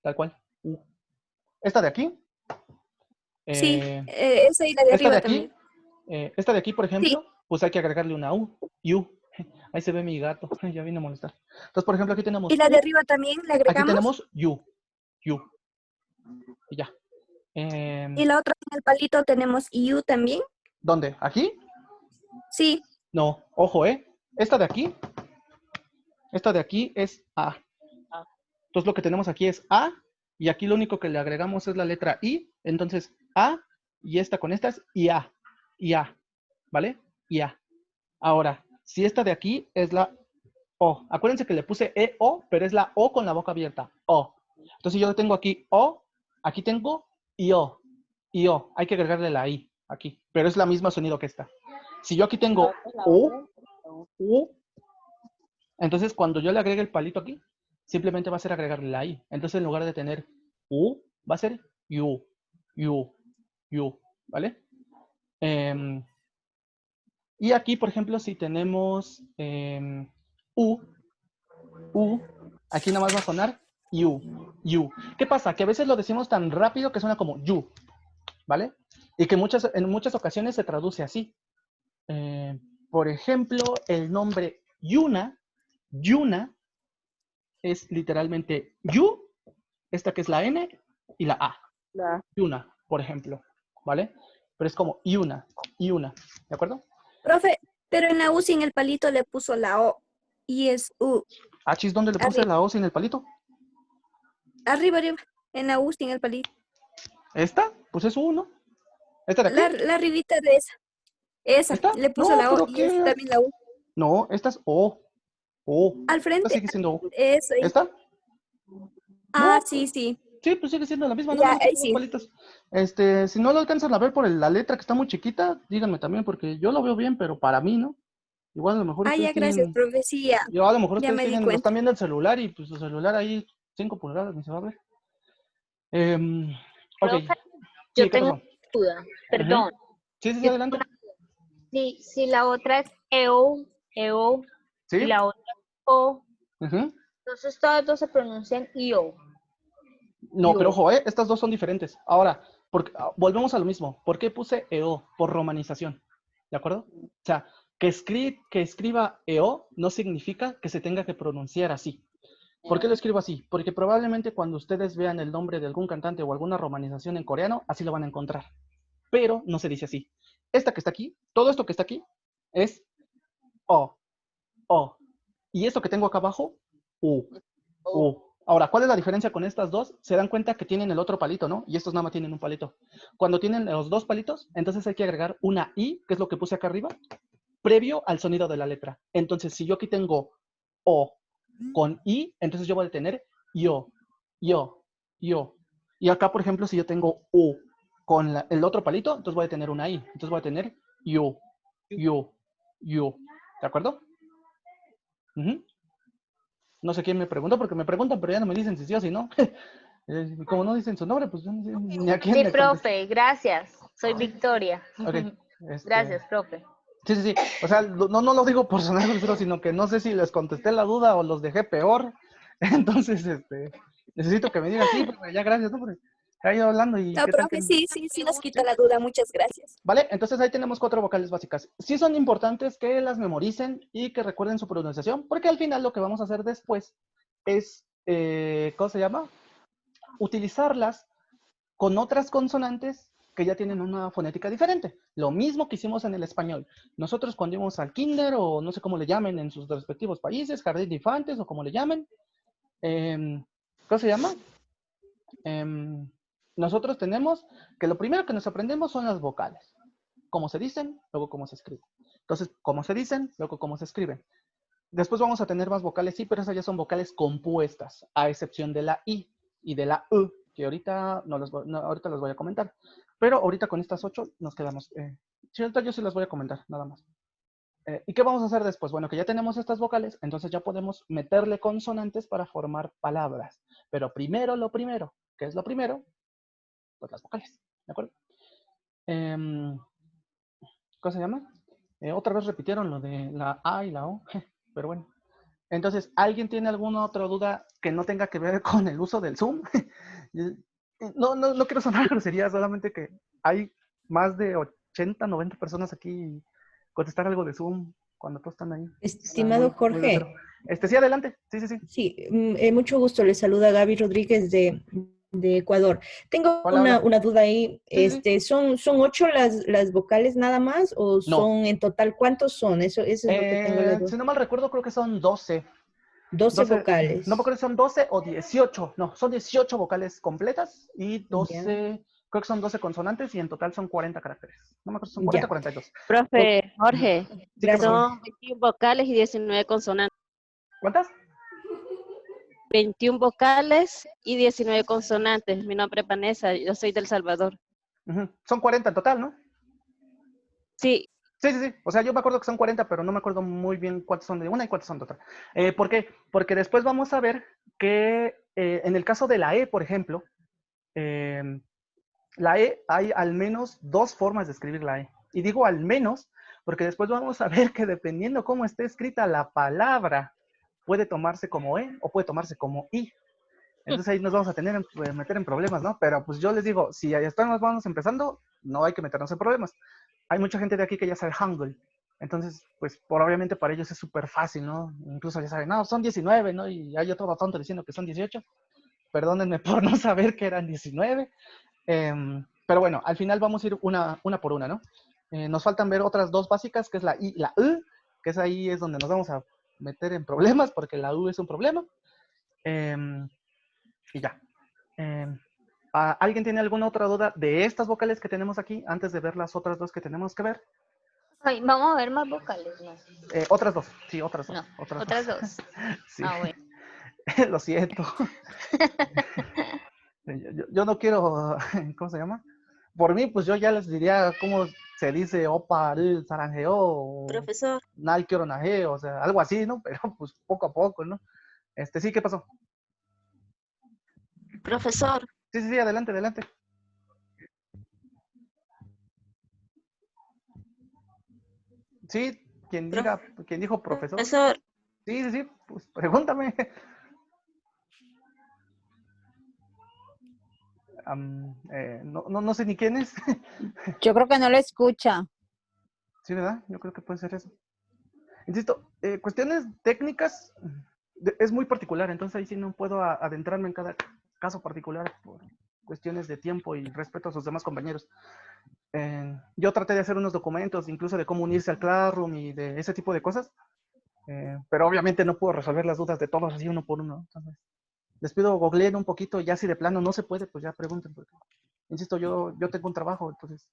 tal cual, U. Esta de aquí. Sí, esa y la de arriba también. Esta de aquí, por ejemplo, Sí. pues hay que agregarle una U. Ahí se ve mi gato, ya vine a molestar. Entonces, por ejemplo, aquí tenemos ¿Y la de arriba también le agregamos? Aquí tenemos U. Y ya. ¿Y la otra en el palito tenemos U también? ¿Dónde? ¿Aquí? Sí. No, ojo, Esta de aquí es A. Entonces lo que tenemos aquí es A, y aquí lo único que le agregamos es la letra I. Entonces A, y esta con estas, y A. ¿Vale? Y A. Ahora, si esta de aquí es la O. Acuérdense que le puse E-O, pero es la O con la boca abierta. O. Entonces yo tengo aquí O, aquí tengo I-O. I-O. Hay que agregarle la I aquí, pero es la misma sonido que esta. Si yo aquí tengo U, entonces cuando yo le agregue el palito aquí, simplemente va a ser agregarle la I. Entonces en lugar de tener U, va a ser U, ¿vale? Y aquí, por ejemplo, si tenemos U, aquí nada más va a sonar U. ¿Qué pasa? Que a veces lo decimos tan rápido que suena como U, ¿vale? Y que en muchas ocasiones se traduce así. Por ejemplo, el nombre Yuna es literalmente Yu, esta que es la N y la A. Yuna, por ejemplo, ¿vale? Pero es como Yuna, ¿de acuerdo? Profe, pero en la U sin el palito le puso la O y es U. Achis, ¿dónde le puse la O sin el palito? Arriba, en la U sin el palito. ¿Esta? Pues es U, ¿no? ¿Esta de aquí? La arribita de esa. Esa, ¿Esta? le puso la O y es también la U. No, esta es O. Al frente. Esta sigue siendo O. Eso. ¿Esta? Ah, No. sí. Sí, pues sigue siendo la misma, ¿no? Ya, Nomás tiene dos sí. palitos. Si no lo alcanzan a ver por la letra que está muy chiquita, díganme también, porque yo lo veo bien, pero para mí, ¿no? Igual a lo mejor Ah, ustedes ya, gracias, tienen, profe. Sí, ya, yo a lo mejor ya ustedes me di tienen, lo cuenta. están viendo el celular y pues su celular ahí 5 pulgadas, ni se va a ver. Em, ok, Profe, sí, yo ¿qué tengo pasó? una duda, Ujú. perdón. Sí, sí, sí, Yo tengo adelante. una- si la otra es EO, y Sí. la otra es O, Ujú. entonces todas dos se pronuncian IO. No, pero IO. ojo, estas dos son diferentes. Ahora, volvemos a lo mismo. ¿Por qué puse EO? Por romanización. ¿De acuerdo? O sea, que escriba EO no significa que se tenga que pronunciar así. ¿Por qué lo escribo así? Porque probablemente cuando ustedes vean el nombre de algún cantante o alguna romanización en coreano, así lo van a encontrar. Pero no se dice así. Esta que está aquí, todo esto que está aquí, es O, O. Y esto que tengo acá abajo, U. Ahora, ¿cuál es la diferencia con estas dos? Se dan cuenta que tienen el otro palito, ¿no? Y estos nada más tienen un palito. Cuando tienen los dos palitos, entonces hay que agregar una I, que es lo que puse acá arriba, previo al sonido de la letra. Entonces, si yo aquí tengo O con I, entonces yo voy a tener yo, yo. Y acá, por ejemplo, si yo tengo U con el otro palito, entonces voy a tener una I. Entonces voy a tener yo. ¿De acuerdo? Uh-huh. No sé quién me preguntó, porque me preguntan, pero ya no me dicen si sí o si no. Como no dicen su nombre, pues yo no sé ni a quién Sí, le contesté. profe, gracias. Soy Victoria. Ok, Gracias, profe. sí. O sea, no lo digo por sonar grosero, sino que no sé si les contesté la duda o los dejé peor. Entonces, necesito que me digan sí, profe, ya gracias, ¿no? Porque he ido hablando y No, qué tal que profe, no. sí nos quita la duda. Muchas gracias. Vale, entonces ahí tenemos 4 vocales básicas. Sí son importantes que las memoricen y que recuerden su pronunciación, porque al final lo que vamos a hacer después es, ¿cómo se llama? Utilizarlas con otras consonantes que ya tienen una fonética diferente. Lo mismo que hicimos en el español. Nosotros cuando íbamos al kinder, o no sé cómo le llamen en sus respectivos países, jardín de infantes, o como le llamen, ¿cómo se llama? Nosotros tenemos que lo primero que nos aprendemos son las vocales. Cómo se dicen, luego cómo se escriben. Entonces, cómo se dicen, luego cómo se escriben. Después vamos a tener más vocales, sí, pero esas ya son vocales compuestas, a excepción de la I y de la U, que ahorita ahorita las voy a comentar. Pero ahorita con estas 8 nos quedamos. Sí, ahorita yo sí las voy a comentar, nada más. ¿Y qué vamos a hacer después? Bueno, que ya tenemos estas vocales, entonces ya podemos meterle consonantes para formar palabras. Pero primero lo primero. ¿Qué es lo primero? Pues las vocales, ¿de acuerdo? ¿Cómo se llama? Otra vez repitieron lo de la A y la O, pero bueno. Entonces, ¿alguien tiene alguna otra duda que no tenga que ver con el uso del Zoom? No quiero sonar grosería, solamente que hay más de 80, 90 personas aquí y contestar algo de Zoom cuando todos están ahí. Está Estimado muy grosero. Jorge, Sí, adelante. Sí. sí, mucho gusto. Le saluda Gaby Rodríguez de Ecuador. Tengo Hola. una duda ahí. Sí. ¿Son 8 las vocales nada más o No. son en total? ¿Cuántos son? Eso es lo que tengo la duda. Si no mal recuerdo, creo que son 12. 12 No me vocales. acuerdo si son 12 o 18. No, son 18 vocales completas y 12, Ya. creo que son 12 consonantes y en total son 40 caracteres. No me acuerdo si son 40 o Ya. 42. Profe Jorge, Sí, ¿qué Gracias. pasó? son 21 vocales y 19 consonantes. ¿Cuántas? 21 vocales y 19 consonantes. Mi nombre es Vanessa, yo soy del Salvador. Son 40 en total, ¿no? Sí, Sí. O sea, yo me acuerdo que son 40, pero no me acuerdo muy bien cuántos son de una y cuántos son de otra. ¿Por qué? Porque después vamos a ver que en el caso de la E, por ejemplo, la E hay al menos 2 formas de escribir la E. Y digo al menos porque después vamos a ver que dependiendo cómo esté escrita la palabra, puede tomarse como E o puede tomarse como I. Entonces ahí nos vamos a meter en problemas, ¿no? Pero pues yo les digo, si ya vamos empezando, no hay que meternos en problemas. Hay mucha gente de aquí que ya sabe Hangul. Entonces, pues obviamente para ellos es súper fácil, ¿no? Incluso ya saben, no, son 19, ¿no? Y hay otro tonto diciendo que son 18. Perdónenme por no saber que eran 19. Pero bueno, al final vamos a ir una por una, ¿no? Nos faltan ver otras 2 básicas, que es la I y la U, que ahí es donde nos vamos a meter en problemas, porque la U es un problema. Y ya. ¿Alguien tiene alguna otra duda de estas vocales que tenemos aquí antes de ver las otras 2 que tenemos que ver? Ay, vamos a ver más vocales, ¿no? Otras 2, sí, otras 2. No, Otras 2. dos. Sí. Ah, bueno. Lo siento. Yo no quiero, ¿cómo se llama? Por mí, pues yo ya les diría cómo se dice opa, el zaranjeo, o Profesor, nal quiero naje, o sea, algo así, ¿no? Pero pues poco a poco, ¿no? Sí, ¿qué pasó? profesor, Sí, sí, sí, adelante, adelante. Sí, quien dijo profesor. profesor. Sí, sí, sí, pues pregúntame. No sé ni quién es. Yo creo que no lo escucha. Sí, ¿verdad? Yo creo que puede ser eso. Insisto, cuestiones técnicas es muy particular, entonces ahí sí no puedo adentrarme en cada caso particular por cuestiones de tiempo y respeto a sus demás compañeros. Yo traté de hacer unos documentos, incluso de cómo unirse al Classroom y de ese tipo de cosas, pero obviamente no puedo resolver las dudas de todos así uno por uno. Entonces, les pido googleen un poquito, ya si de plano no se puede, pues ya pregunten, porque, insisto, yo tengo un trabajo, entonces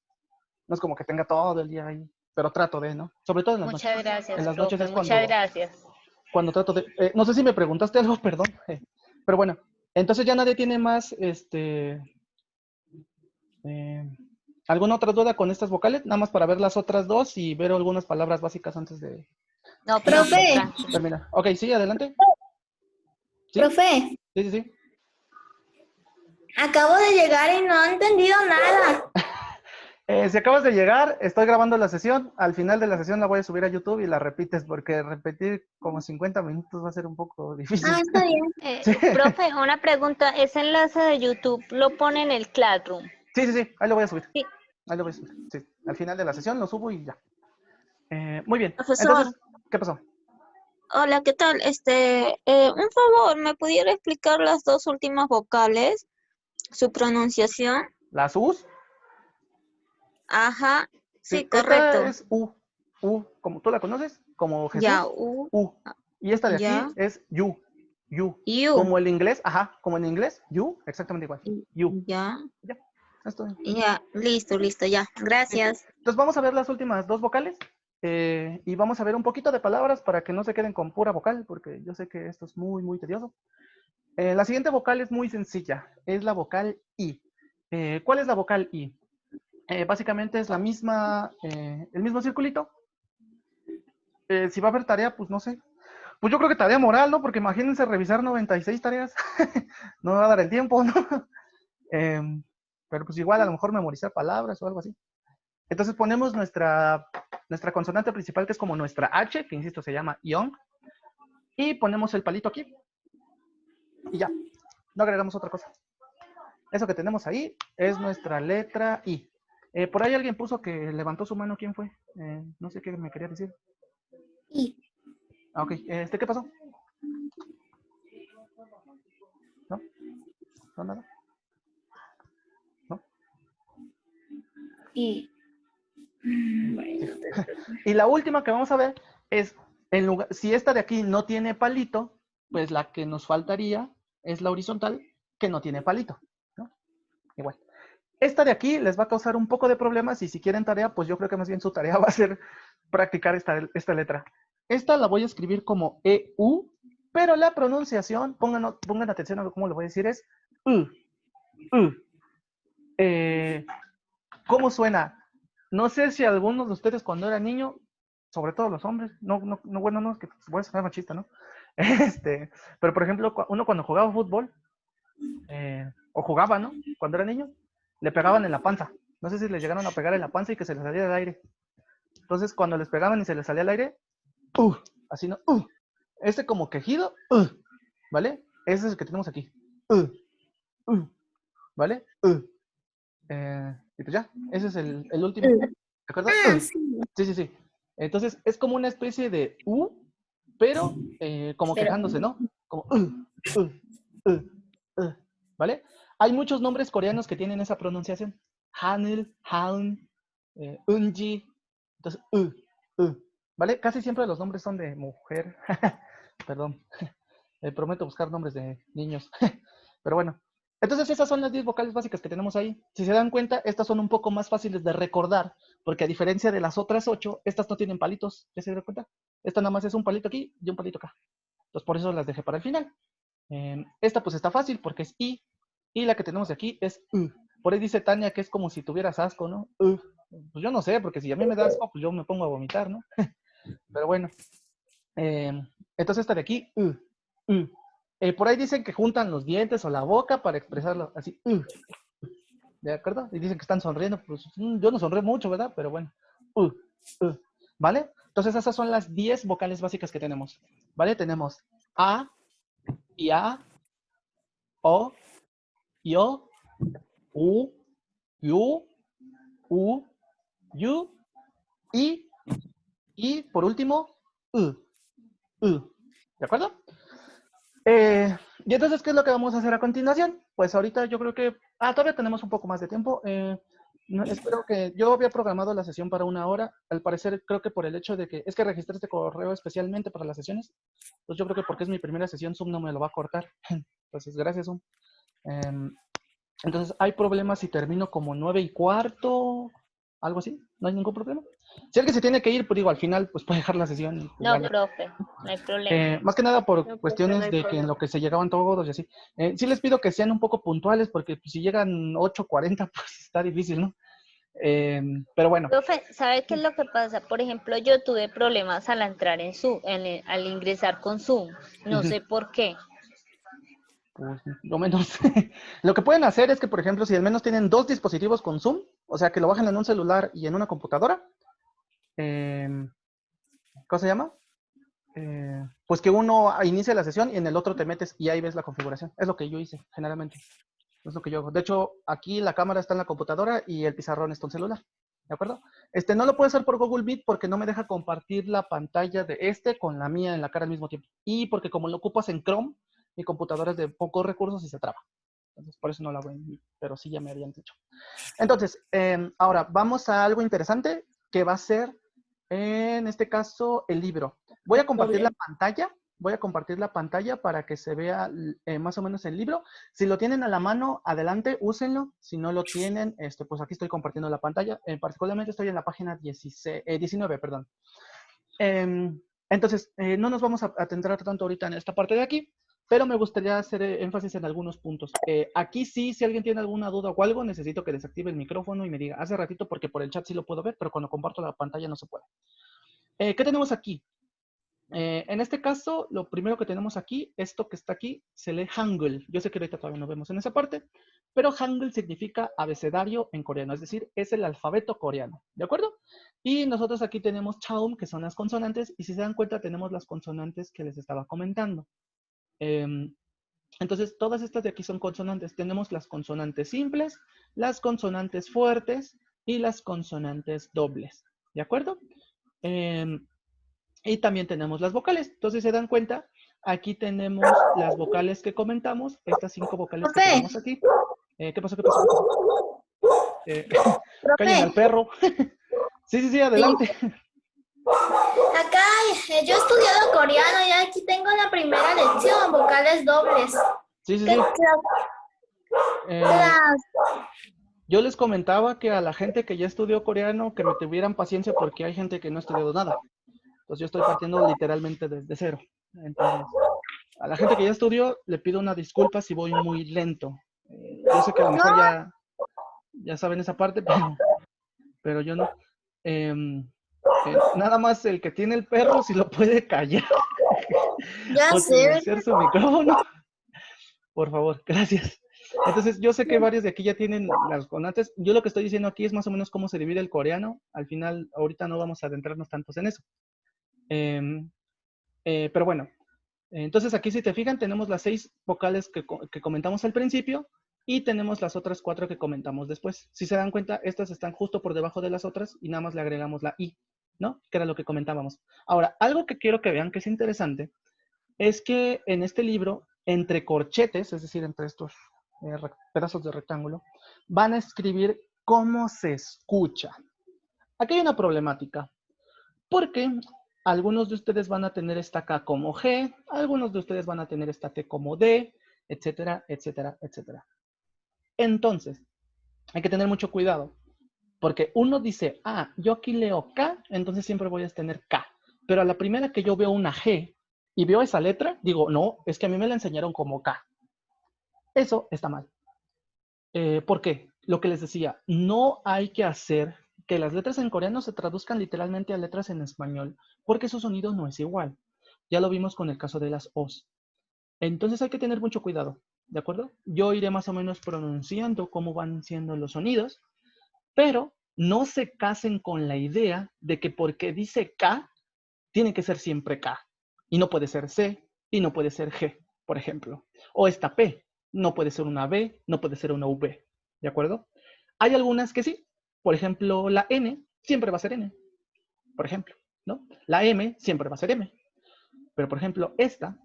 no es como que tenga todo el día ahí, pero trato de, ¿no? Sobre todo en las noches. Muchas gracias, En las noches profe. es Muchas gracias. cuando trato de... no sé si me preguntaste algo, perdón, pero bueno, entonces ya nadie tiene más, ¿alguna otra duda con estas vocales? Nada más para ver las otras dos y ver algunas palabras básicas antes de No, profe, Profe, tranquilo. terminar. Ok, sí, adelante. ¿Sí? profe, Sí, sí, sí. acabo de llegar y no he entendido nada. Si acabas de llegar, estoy grabando la sesión. Al final de la sesión la voy a subir a YouTube y la repites, porque repetir como 50 minutos va a ser un poco difícil. Ah, está bien. Sí, Profe, una pregunta. Ese enlace de YouTube lo pone en el Classroom. sí, sí, sí, ahí lo voy a subir. Sí. Ahí lo voy a subir. Sí, al final de la sesión lo subo y ya. Muy bien. Profesor, Entonces, ¿qué pasó? hola, ¿qué tal? Un favor, ¿me pudiera explicar las dos últimas vocales, su pronunciación? ¿Las U's? Ajá, Sí, sí, esta correcto. es U. U, como tú la conoces, como Ya, Jesús, U. Y esta de ya, aquí es You. You. you, Como el inglés, ajá, como en inglés, You, exactamente igual. You. ya, Ya, esto. ya, listo, ya. Sí. Gracias. Entonces vamos a ver las últimas dos vocales y vamos a ver un poquito de palabras para que no se queden con pura vocal, porque yo sé que esto es muy, muy tedioso. La siguiente vocal es muy sencilla, es la vocal I. ¿Cuál es la vocal I? Básicamente es la misma, el mismo circulito. Si va a haber tarea, pues no sé. Pues yo creo que tarea moral, ¿no? Porque imagínense revisar 96 tareas. No me va a dar el tiempo, ¿no? Pero pues igual a lo mejor memorizar palabras o algo así. Entonces ponemos nuestra consonante principal, que es como nuestra H, que insisto se llama ion, y ponemos el palito aquí. Y ya, no agregamos otra cosa. Eso que tenemos ahí es nuestra letra I. Por ahí alguien puso que levantó su mano. ¿Quién fue? No sé qué me quería decir. I. Ok, ¿qué pasó? ¿No? ¿No nada? ¿No? I. Y la última que vamos a ver es, si esta de aquí no tiene palito, pues la que nos faltaría es la horizontal, que no tiene palito, ¿no? Igual. Esta de aquí les va a causar un poco de problemas y si quieren tarea, pues yo creo que más bien su tarea va a ser practicar esta letra. Esta la voy a escribir como EU, pero la pronunciación, pongan atención a cómo lo voy a decir, es U. ¿Cómo suena? No sé si algunos de ustedes cuando era niño, sobre todo los hombres, bueno, no, es que voy a sonar machista, ¿no? Pero por ejemplo, uno cuando jugaba fútbol, o jugaba, ¿no? Cuando era niño, le pegaban en la panza. No sé si les llegaron a pegar en la panza y que se les salía el aire. Entonces, cuando les pegaban y se les salía el aire, así, ¿no? Como quejido, ¿vale? Ese es el que tenemos aquí. ¿Vale? Y pues ya, ese es el último. ¿De acuerdo? Ah, sí. Sí, sí, sí. Entonces, es como una especie de U, pero como Pero- quejándose, ¿no? Como ¿vale? Hay muchos nombres coreanos que tienen esa pronunciación. Hanul, Haun, Unji. Entonces, ¿vale? Casi siempre los nombres son de mujer. Perdón. Prometo buscar nombres de niños. Pero bueno. Entonces esas son las 10 vocales básicas que tenemos ahí. Si se dan cuenta, estas son un poco más fáciles de recordar, porque a diferencia de las otras 8, estas no tienen palitos. ¿Ya se dieron cuenta? Esta nada más es un palito aquí y un palito acá. Entonces por eso las dejé para el final. Esta pues está fácil porque es I. Y la que tenemos aquí es Por ahí dice Tania que es como si tuvieras asco, ¿no? Pues yo no sé, porque si a mí me da asco, pues yo me pongo a vomitar, ¿no? Pero bueno. Entonces esta de aquí, por ahí dicen que juntan los dientes o la boca para expresarlo así, ¿de acuerdo? Y dicen que están sonriendo, pues yo no sonrío mucho, ¿verdad? Pero bueno, ¿vale? Entonces esas son las 10 vocales básicas que tenemos, ¿vale? Tenemos A, IA, O, IO, U, YU, U, YU, y por último, ¿de acuerdo? Y entonces, ¿qué es lo que vamos a hacer a continuación? Pues ahorita yo creo que... todavía tenemos un poco más de tiempo. Espero que... Yo había programado la sesión para 1 hora. Al parecer, creo que por el hecho de que... Es que registré este correo especialmente para las sesiones. Pues yo creo que porque es mi primera sesión, Zoom no me lo va a cortar. Entonces, gracias, Zoom. Entonces, ¿hay problemas si termino como 9:15? ¿Algo así? ¿No hay ningún problema? Si alguien se tiene que ir, pues digo, al final, pues puede dejar la sesión. Y, pues, No, vale. profe, no hay problema. Más que nada por No, profe, cuestiones no hay de que en problema. lo que se llegaban todos y así. Sí les pido que sean un poco puntuales porque pues, si llegan 8:40, pues está difícil, ¿no? Pero bueno. Profe, ¿sabe qué es lo que pasa? Por ejemplo, yo tuve problemas al entrar en Zoom, al ingresar con Zoom. No sé por qué. Pues lo menos. Lo que pueden hacer es que, por ejemplo, si al menos tienen 2 dispositivos con Zoom, o sea, que lo bajen en un celular y en una computadora, ¿cómo se llama? Pues que uno inicie la sesión y en el otro te metes y ahí ves la configuración. Es lo que yo hice, generalmente. Es lo que yo hago. De hecho, aquí la cámara está en la computadora y el pizarrón está en celular. ¿De acuerdo? No lo puedo hacer por Google Meet porque no me deja compartir la pantalla de con la mía en la cara al mismo tiempo. Y porque como lo ocupas en Chrome, mi computadora es de pocos recursos y se traba. Entonces, por eso no lo hago en Meet, pero sí ya me habían dicho. Entonces, ahora vamos a algo interesante que va a ser, en este caso, el libro. Voy a compartir la pantalla. Voy a compartir la pantalla para que se vea más o menos el libro. Si lo tienen a la mano, adelante, úsenlo. Si no lo tienen, pues aquí estoy compartiendo la pantalla. Particularmente estoy en la página 19, perdón. Entonces, no nos vamos a centrar tanto ahorita en esta parte de aquí, pero me gustaría hacer énfasis en algunos puntos. Aquí sí, si alguien tiene alguna duda o algo, necesito que desactive el micrófono y me diga, hace ratito, porque por el chat sí lo puedo ver, pero cuando comparto la pantalla no se puede. ¿Qué tenemos aquí? En este caso, lo primero que tenemos aquí, esto que está aquí, se lee Hangul. Yo sé que ahorita todavía no vemos en esa parte, pero Hangul significa abecedario en coreano, es decir, es el alfabeto coreano, ¿de acuerdo? Y nosotros aquí tenemos Chaum, que son las consonantes, y si se dan cuenta tenemos las consonantes que les estaba comentando. Entonces, todas estas de aquí son consonantes. Tenemos las consonantes simples, las consonantes fuertes y las consonantes dobles, ¿de acuerdo? Y también tenemos las vocales. Entonces, se dan cuenta, aquí tenemos las vocales que comentamos, estas 5 vocales que tenemos aquí. ¿Qué pasó? ¿Qué pasó? Callen al perro. Sí, adelante. Acá yo he estudiado coreano y aquí tengo la primera lección, vocales dobles. Sí. Yo les comentaba que a la gente que ya estudió coreano, que me tuvieran paciencia porque hay gente que no ha estudiado nada. Entonces yo estoy partiendo literalmente desde cero. Entonces, a la gente que ya estudió, le pido una disculpa si voy muy lento. Yo sé que a lo mejor ya saben esa parte, pero yo no. Nada más el que tiene el perro, si lo puede callar. Ya o sé. silenciar su micrófono. Por favor, gracias. Entonces, yo sé que varios de aquí ya tienen las consonantes. Yo lo que estoy diciendo aquí es más o menos cómo se divide el coreano. Al final, ahorita no vamos a adentrarnos tantos en eso. Pero bueno, entonces aquí si te fijan tenemos las 6 vocales que comentamos al principio y tenemos las otras 4 que comentamos después. Si se dan cuenta, estas están justo por debajo de las otras y nada más le agregamos la I, ¿no? Que era lo que comentábamos. Ahora, algo que quiero que vean que es interesante es que en este libro, entre corchetes, es decir, entre estos pedazos de rectángulo, van a escribir cómo se escucha. Aquí hay una problemática, porque algunos de ustedes van a tener esta K como G, algunos de ustedes van a tener esta T como D, etcétera, etcétera, etcétera. Entonces, hay que tener mucho cuidado, porque uno dice, yo aquí leo K, entonces siempre voy a tener K. Pero a la primera que yo veo una G y veo esa letra, digo, no, es que a mí me la enseñaron como K. Eso está mal. ¿Por qué? Lo que les decía, no hay que hacer que las letras en coreano se traduzcan literalmente a letras en español, porque su sonido no es igual. Ya lo vimos con el caso de las O's. Entonces hay que tener mucho cuidado, ¿de acuerdo? Yo iré más o menos pronunciando cómo van siendo los sonidos, pero no se casen con la idea de que porque dice K, tiene que ser siempre K. Y no puede ser C, y no puede ser G, por ejemplo. O esta P, no puede ser una B, no puede ser una V, ¿de acuerdo? Hay algunas que sí. Por ejemplo, la N siempre va a ser N, por ejemplo, ¿no? La M siempre va a ser M. Pero, por ejemplo, esta,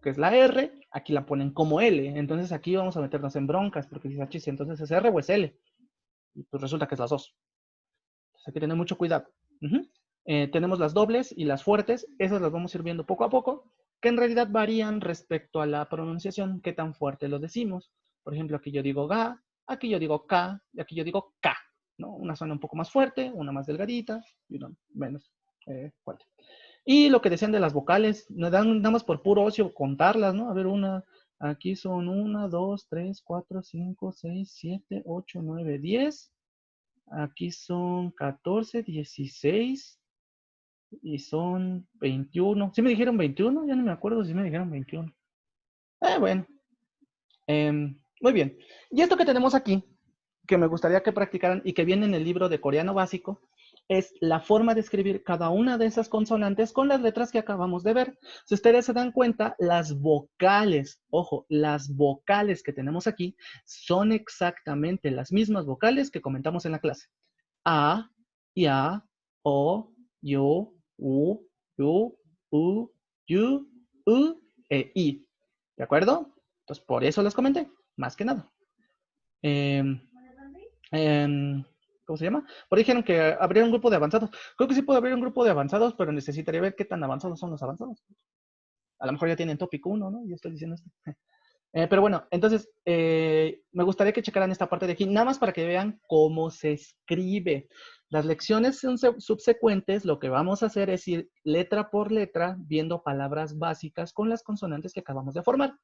que es la R, aquí la ponen como L. Entonces aquí vamos a meternos en broncas, porque si es entonces es R o es L. Y pues resulta que es las dos. Entonces hay que tener mucho cuidado. Tenemos las dobles y las fuertes. Esas las vamos a ir viendo poco a poco, que en realidad varían respecto a la pronunciación, qué tan fuerte lo decimos. Por ejemplo, aquí yo digo ga, aquí yo digo K, y aquí yo digo K, ¿no? Una suena un poco más fuerte, una más delgadita, y una menos fuerte. Y lo que decían de las vocales, nos dan nada más por puro ocio contarlas, ¿no? A ver, aquí son 1, 2, 3, 4, 5, 6, 7, 8, 9, 10. Aquí son 14, 16 y son 21. ¿Sí me dijeron 21? Ya no me acuerdo si me dijeron 21. Bueno. Muy bien. Y esto que tenemos aquí, que me gustaría que practicaran y que viene en el libro de coreano básico, es la forma de escribir cada una de esas consonantes con las letras que acabamos de ver. Si ustedes se dan cuenta, las vocales, ojo, las vocales que tenemos aquí son exactamente las mismas vocales que comentamos en la clase. A, ya, o, yo, u, yu, yu, e i. ¿De acuerdo? Entonces, por eso les comenté, más que nada. ¿Cómo se llama? Por ahí dijeron que habría un grupo de avanzados. Creo que sí puede haber un grupo de avanzados, pero necesitaría ver qué tan avanzados son los avanzados. A lo mejor ya tienen tópico 1, ¿no? Yo estoy diciendo esto. Pero bueno, entonces, me gustaría que checaran esta parte de aquí, nada más para que vean cómo se escribe. Las lecciones subsecuentes, lo que vamos a hacer es ir letra por letra, viendo palabras básicas con las consonantes que acabamos de formar.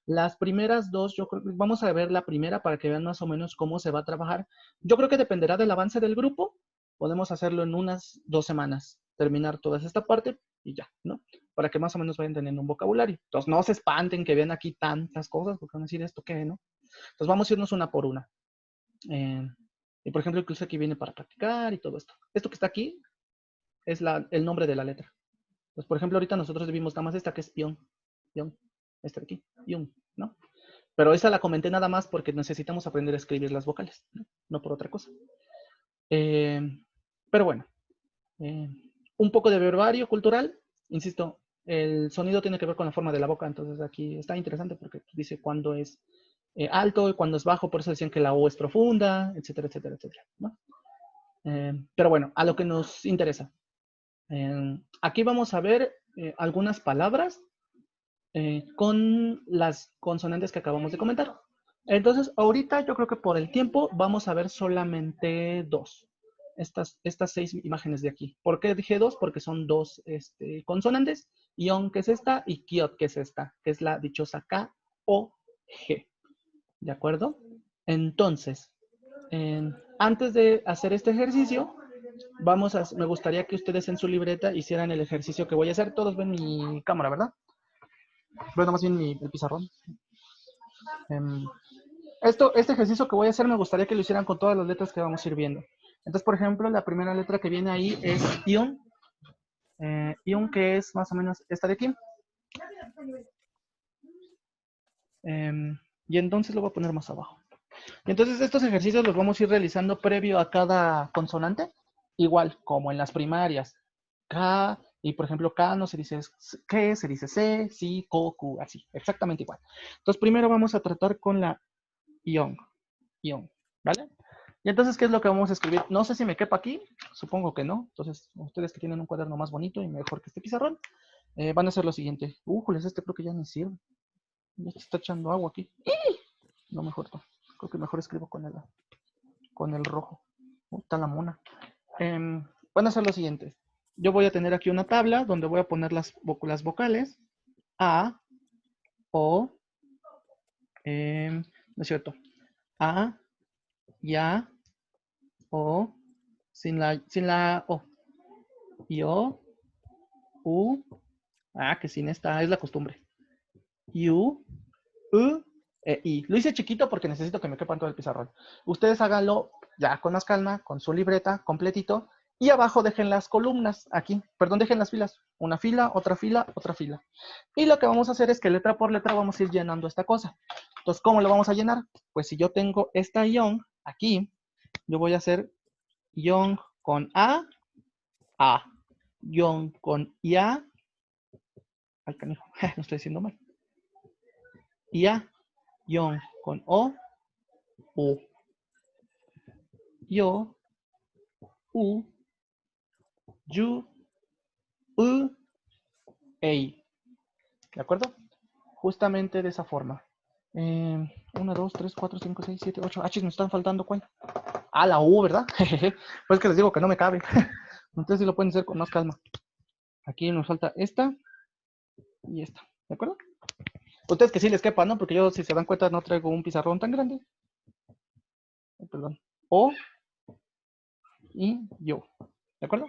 Las primeras dos, yo creo que vamos a ver la primera para que vean más o menos cómo se va a trabajar. Yo creo que dependerá del avance del grupo. Podemos hacerlo en unas 2 semanas, terminar toda esta parte y ya, ¿no? Para que más o menos vayan teniendo un vocabulario. Entonces, no se espanten que vean aquí tantas cosas, porque van a decir esto qué, ¿no? Entonces, vamos a irnos una por una. Y, por ejemplo, incluso aquí viene para practicar y todo esto. Esto que está aquí es el nombre de la letra. Entonces, por ejemplo, ahorita nosotros vimos nada más esta que es Pion. Esta de aquí, Yun, ¿no? Pero esa la comenté nada más porque necesitamos aprender a escribir las vocales, no por otra cosa. Pero bueno, un poco de verbario cultural. Insisto, el sonido tiene que ver con la forma de la boca, entonces aquí está interesante porque dice cuándo es alto y cuándo es bajo, por eso decían que la O es profunda, etcétera, etcétera, etcétera, ¿no? Pero bueno, a lo que nos interesa. Aquí vamos a ver algunas palabras con las consonantes que acabamos de comentar. Entonces, ahorita yo creo que por el tiempo vamos a ver solamente 2. Estas 6 imágenes de aquí. ¿Por qué dije 2? Porque son 2 consonantes. Ion, que es esta, y Kiot, que es esta, que es la dichosa K o G. ¿De acuerdo? Entonces, antes de hacer este ejercicio, me gustaría que ustedes en su libreta hicieran el ejercicio que voy a hacer. Todos ven mi cámara, ¿verdad? Bueno, más bien el pizarrón. Este ejercicio que voy a hacer me gustaría que lo hicieran con todas las letras que vamos a ir viendo. Entonces, por ejemplo, la primera letra que viene ahí es Ion. Ion, que es más o menos esta de aquí. Y entonces lo voy a poner más abajo. Y entonces estos ejercicios los vamos a ir realizando previo a cada consonante. Igual, como en las primarias. K, y por ejemplo, K no se dice que, se dice C, Si, Ko, Ku, así. Exactamente igual. Entonces, primero vamos a tratar con la Ion. ¿Vale? Y entonces, ¿qué es lo que vamos a escribir? No sé si me quepa aquí. Supongo que no. Entonces, ustedes que tienen un cuaderno más bonito y mejor que este pizarrón, van a hacer lo siguiente. Este creo que ya ni sirve. Ya se está echando agua aquí. No, mejor no. Creo que mejor escribo con el rojo. Está la mona. Van a hacer lo siguiente. Yo voy a tener aquí una tabla donde voy a poner las vocales. A, O, no es cierto. A, ya, o, sin la O. Yo, U, que sin esta es la costumbre. U, I. Lo hice chiquito porque necesito que me quepan todo el pizarrón. Ustedes háganlo ya con más calma, con su libreta, completito. Y abajo dejen las columnas, aquí, perdón, dejen las filas. Una fila, otra fila, otra fila. Y lo que vamos a hacer es que letra por letra vamos a ir llenando esta cosa. Entonces, ¿cómo lo vamos a llenar? Pues si yo tengo esta ion aquí, yo voy a hacer ion con A. Ion con IA. Ay, canijo, no estoy diciendo mal. IA, ion con O, U. Yo, U, Yu, U, EI. ¿De acuerdo? Justamente de esa forma. 1, 2, 3, 4, 5, 6, 7, 8. Ah, chis, me están faltando, ¿cuál? Ah, la U, ¿verdad? Pues es que les digo que no me cabe. Entonces sí lo pueden hacer con más calma. Aquí nos falta esta y esta. ¿De acuerdo? Ustedes que sí les quepa, ¿no? Porque yo, si se dan cuenta, no traigo un pizarrón tan grande. Perdón. O y yo. ¿De acuerdo?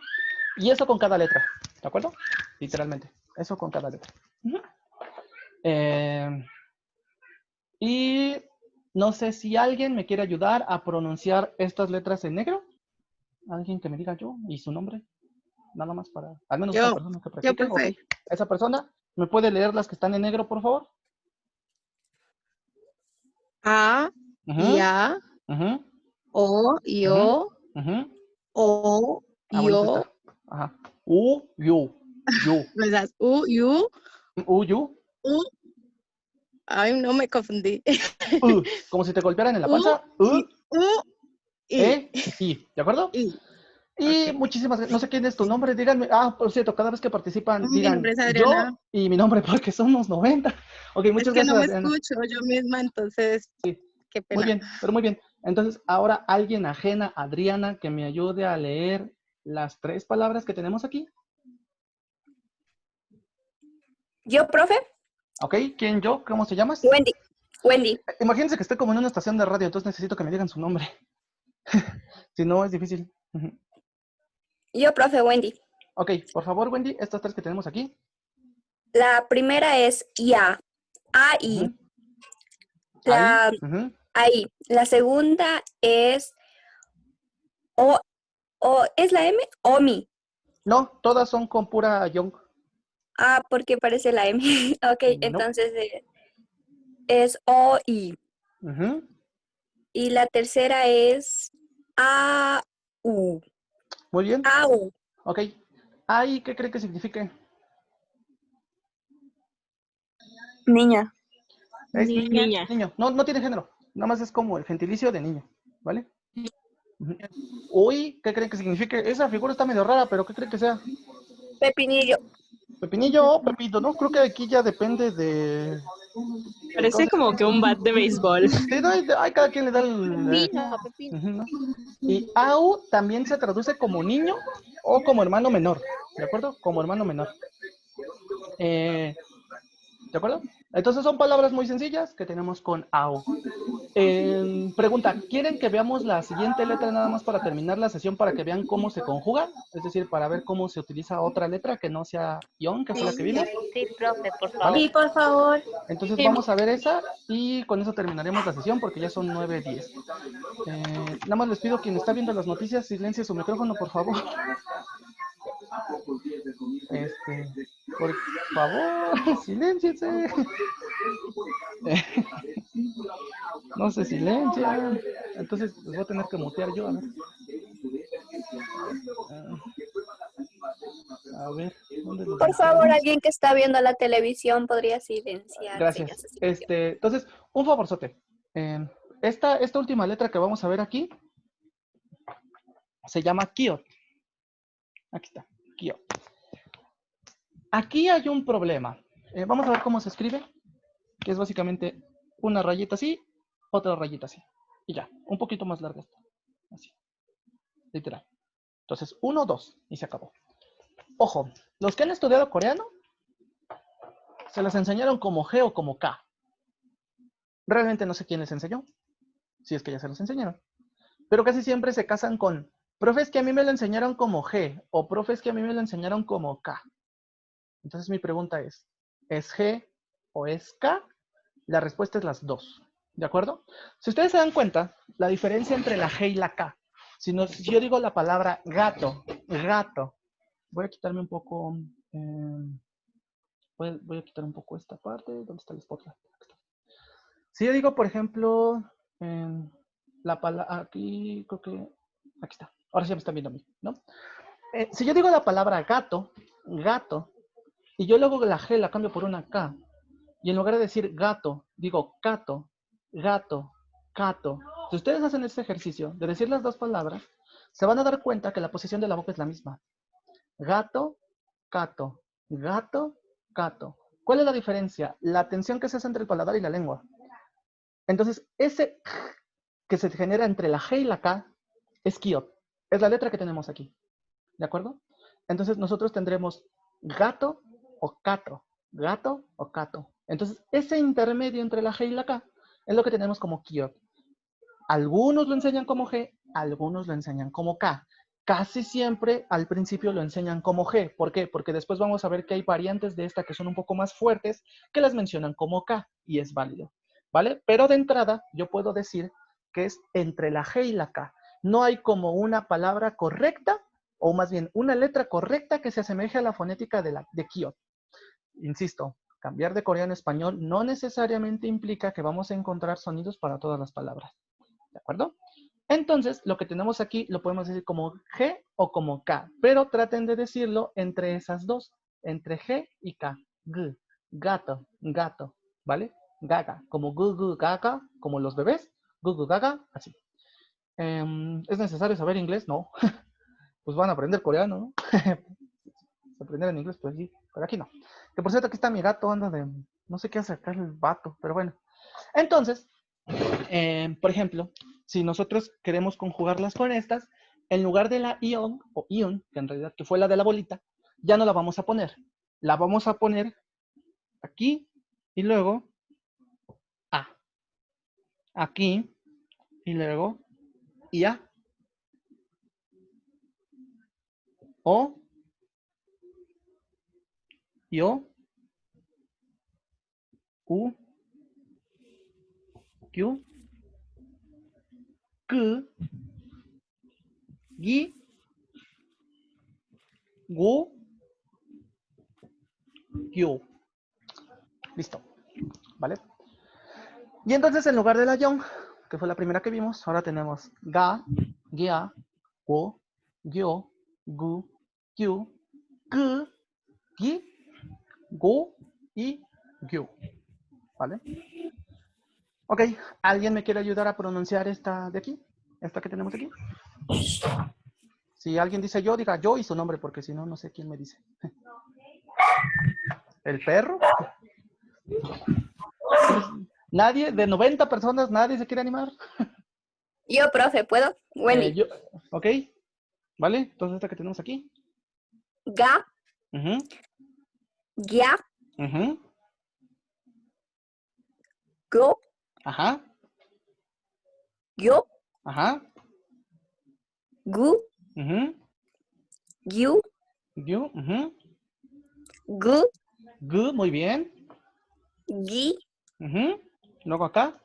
Y eso con cada letra. ¿De acuerdo? Literalmente. Eso con cada letra. Y no sé si alguien me quiere ayudar a pronunciar estas letras en negro. Alguien que me diga yo y su nombre. Nada más para, al menos una persona que practique. Okay. Esa persona, ¿me puede leer las que están en negro, por favor? A, ya, O, yo, O, yo. Ajá. U, yu, yu. ¿Verdad? U, yu. U, yu. U. Ay, no me confundí. Como si te golpearan en la panza. I. ¿De acuerdo? I. Y okay. Muchísimas gracias. No sé quién es tu nombre, díganme. Por cierto, cada vez que participan, digan yo y mi nombre, porque somos 90. Ok, muchas gracias. No me escucho yo misma, entonces. Sí. Qué pena. Muy bien, pero muy bien. Entonces, ahora alguien ajena, Adriana, que me ayude a leer las 3 palabras que tenemos aquí. ¿Yo, profe? Ok, ¿quién yo? ¿Cómo se llamas? Wendy. Wendy. Imagínense que estoy como en una estación de radio, entonces necesito que me digan su nombre. Si no, es difícil. Yo, profe, Wendy. Ok, por favor, Wendy, estas 3 que tenemos aquí. La primera es ya. A-I. Ahí. La segunda es ¿es la M? Omi. No, todas son con pura young. Porque parece la M. Ok, no. Entonces es O-I. Y la tercera es A-U. Muy bien. A-U. Ok. ¿Ahí qué cree que signifique? Niña. Niña. Niño. No tiene género. Nada más es como el gentilicio de niño. ¿Vale? Uy, ¿qué creen que signifique? Esa figura está medio rara, pero ¿qué creen que sea? Pepinillo. Pepinillo o pepito, ¿no? Creo que aquí ya depende de... Parece como que un bat de béisbol. Sí, no, cada quien le da el... Niño, pepino. ¿No? Y AU también se traduce como niño o como hermano menor, ¿de acuerdo? Como hermano menor. ¿De acuerdo? Entonces son palabras muy sencillas que tenemos con AU. Pregunta, ¿quieren que veamos la siguiente letra nada más para terminar la sesión para que vean cómo se conjuga? Es decir, para ver cómo se utiliza otra letra que no sea ion, que fue la que vimos. Sí, profe, por favor. ¿Vale? Sí, por favor. Entonces vamos a ver esa y con eso terminaremos la sesión porque ya son 9:10. Nada más les pido quien está viendo las noticias, silencie su micrófono, por favor. Por favor, silénciense. No se silencian. Entonces los voy a tener que mutear yo. A ver. Por favor, alguien que está viendo la televisión podría silenciar. Gracias. Entonces, un favorzote. Esta última letra que vamos a ver aquí se llama Kiot. Aquí está, Kiot. Aquí hay un problema. Vamos a ver cómo se escribe, que es básicamente una rayita así, otra rayita así. Y ya, un poquito más larga esta. Así. Literal. Entonces, 1, 2, y se acabó. Ojo, los que han estudiado coreano, se les enseñaron como G o como K. Realmente no sé quién les enseñó. si es que ya se los enseñaron. Pero casi siempre se casan con profes que a mí me lo enseñaron como G o profes que a mí me lo enseñaron como K. Entonces mi pregunta es G o es K? La respuesta es las dos, ¿de acuerdo? Si ustedes se dan cuenta, la diferencia entre la G y la K, si yo digo la palabra gato, gato, voy a quitarme un poco, voy a quitar un poco esta parte, ¿dónde está el spotlight? Si yo digo, por ejemplo, la palabra, aquí, creo que, aquí está, ahora sí me están viendo a mí, ¿no? Si yo digo la palabra gato, gato, y yo luego la G la cambio por una K, y en lugar de decir gato, digo cato, gato, cato. Si ustedes hacen este ejercicio de decir las dos palabras, se van a dar cuenta que la posición de la boca es la misma. Gato, cato, gato, cato. ¿Cuál es la diferencia? La tensión que se hace entre el paladar y la lengua. Entonces, ese que se genera entre la G y la K es kiot. Es la letra que tenemos aquí. ¿De acuerdo? Entonces, nosotros tendremos gato o cato. Gato o cato. Entonces, ese intermedio entre la G y la K es lo que tenemos como kiot. Algunos lo enseñan como G, algunos lo enseñan como K. Casi siempre al principio lo enseñan como G. ¿Por qué? Porque después vamos a ver que hay variantes de esta que son un poco más fuertes que las mencionan como K y es válido. ¿Vale? Pero de entrada yo puedo decir que es entre la G y la K. No hay como una palabra correcta o más bien una letra correcta que se asemeje a la fonética de kiot. Insisto, cambiar de coreano a español no necesariamente implica que vamos a encontrar sonidos para todas las palabras. ¿De acuerdo? Entonces, lo que tenemos aquí lo podemos decir como G o como K, pero traten de decirlo entre esas dos, entre G y K. G, gato, gato, ¿vale? Gaga, como gu, gu, gaga, como los bebés, gu, gu, gaga, así. ¿Es necesario saber inglés? No. Pues van a aprender coreano, ¿no? Aprender en inglés, pues sí, pero aquí no. Que por cierto, aquí está mi gato, anda de... No sé qué hace acá el vato, pero bueno. Entonces, por ejemplo, si nosotros queremos conjugarlas con estas, en lugar de la ion, o ion, que en realidad que fue la de la bolita, ya no la vamos a poner. La vamos a poner aquí y luego A. Aquí y luego y A. O, yo, U, Q, K, Gi, Gu, Kyu. Listo. ¿Vale? Y entonces en lugar de la young, que fue la primera que vimos, ahora tenemos ga, gia, wo, gyo, gu, kyu, ku, gi, go y gyu. ¿Vale? Ok, ¿alguien me quiere ayudar a pronunciar esta de aquí? Esta que tenemos aquí. Si alguien dice yo, diga yo y su nombre, porque si no, no sé quién me dice. ¿El perro? ¿Nadie? ¿De 90 personas nadie se quiere animar? Yo, profe, ¿puedo? Wendy. Ok, ¿vale? Entonces esta que tenemos aquí. Ga. Gia. Go. Ajá. Yo. Ajá. Gu. Gyu. Gyu. Gu. Gu, muy bien. Gi. Luego acá.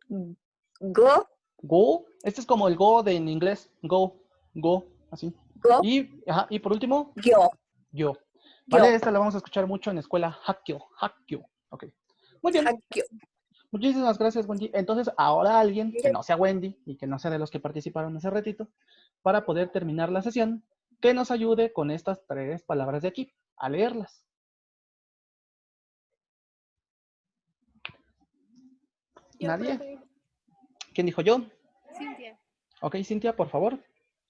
Go. Go. Este es como el go en inglés. Go. Go. Así. Go. Y por último. Yo. Yo. Vale, esta la vamos a escuchar mucho en escuela. Hakkyo. Hakkyo. Ok. Muy bien. Hakkyo. Muchísimas gracias, Wendy. Entonces, ahora alguien que no sea Wendy y que no sea de los que participaron hace ratito, para poder terminar la sesión, que nos ayude con estas 3 palabras de aquí, a leerlas. ¿Nadie? Profe. ¿Quién dijo yo? Cintia. Ok, Cintia, por favor.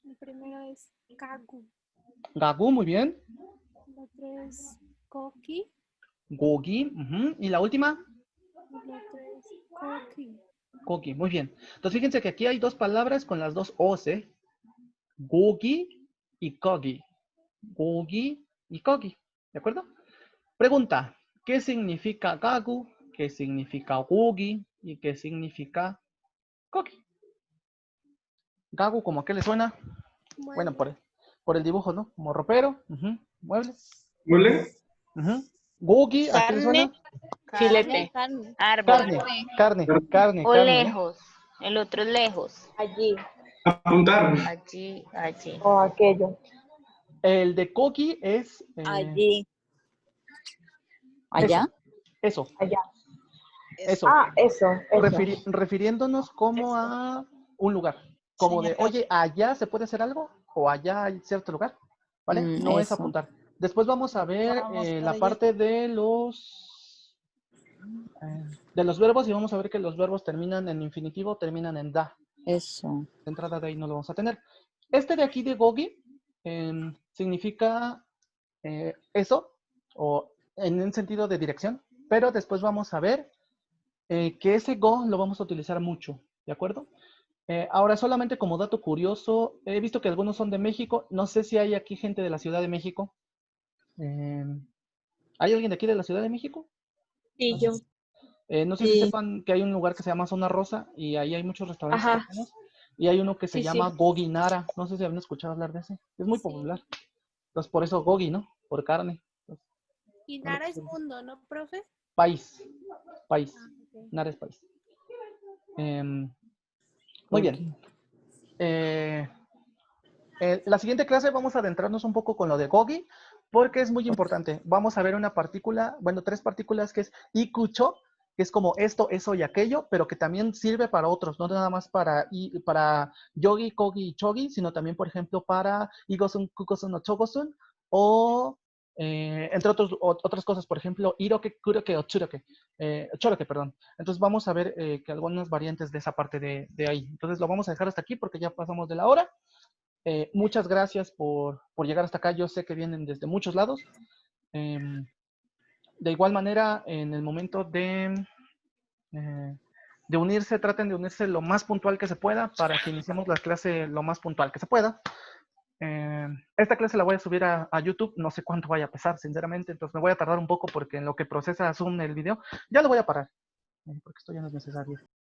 La primera es Kagu. Gagu, muy bien. La otra es Koki. Gogi. ¿Y la última? La otra es Koki. Kogi, muy bien. Entonces, fíjense que aquí hay 2 palabras con las 2 O's, ¿eh? Gogi y Kogi. Gogi y Kogi. ¿De acuerdo? Pregunta, ¿qué significa Gagu? ¿Qué significa Gogi? y que significa coqui. Gagu, ¿como a qué le suena? Bueno, por el dibujo, ¿no? Como ropero, mueble. ¿Mueble? Gogi, ¿a qué le suena? Filete. Árbol. Carne. O ¿no? lejos. El otro es lejos. Allí. Apuntar. Allí. O aquello. El de coqui es... Allí. ¿Allá? Eso. Allá. Eso. Eso. Refiriéndonos como a un lugar. Como de, oye, allá se puede hacer algo o allá hay cierto lugar. ¿Vale? No es Eso. apuntar. Después vamos a ver la parte de los verbos y vamos a ver que los verbos terminan en infinitivo, terminan en da. Eso. De entrada de ahí no lo vamos a tener. Este de aquí de gogi significa eso, o en un sentido de dirección, pero después vamos a ver que ese go lo vamos a utilizar mucho, ¿de acuerdo? Ahora, solamente como dato curioso, he visto que algunos son de México, no sé si hay aquí gente de la Ciudad de México. ¿Hay alguien de aquí de la Ciudad de México? Sí, yo. No sé si sepan que hay un lugar que se llama Zona Rosa y ahí hay muchos restaurantes mexicanos, y hay uno que se llama Gogi Nara. No sé si habían escuchado hablar de ese. Es muy popular. Entonces, por eso Gogi, ¿no? Por carne. Entonces, Y Nara es mundo, ¿no, profe? país. Okay. Nara es país. Muy bien. La siguiente clase vamos a adentrarnos un poco con lo de Gogi, porque es muy importante. Vamos a ver una partícula, bueno, 3 partículas que es Ikucho, que es como esto, eso y aquello, pero que también sirve para otros, no nada más para Yogi, Kogi y Chogi, sino también, por ejemplo, para Igosun, Kukosun o Chogosun, o entre otras cosas, por ejemplo, Iroke, Kuroke o Churoke, Choroke, perdón. Entonces vamos a ver que algunas variantes de esa parte de ahí. Entonces lo vamos a dejar hasta aquí porque ya pasamos de la hora. Muchas gracias por llegar hasta acá. Yo sé que vienen desde muchos lados. De igual manera, en el momento de unirse, traten de unirse lo más puntual que se pueda para que iniciemos la clase lo más puntual que se pueda. Esta clase la voy a subir a YouTube. No sé cuánto vaya a pesar, sinceramente. Entonces me voy a tardar un poco porque en lo que procesa Zoom el video, ya lo voy a parar. Porque esto ya no es necesario.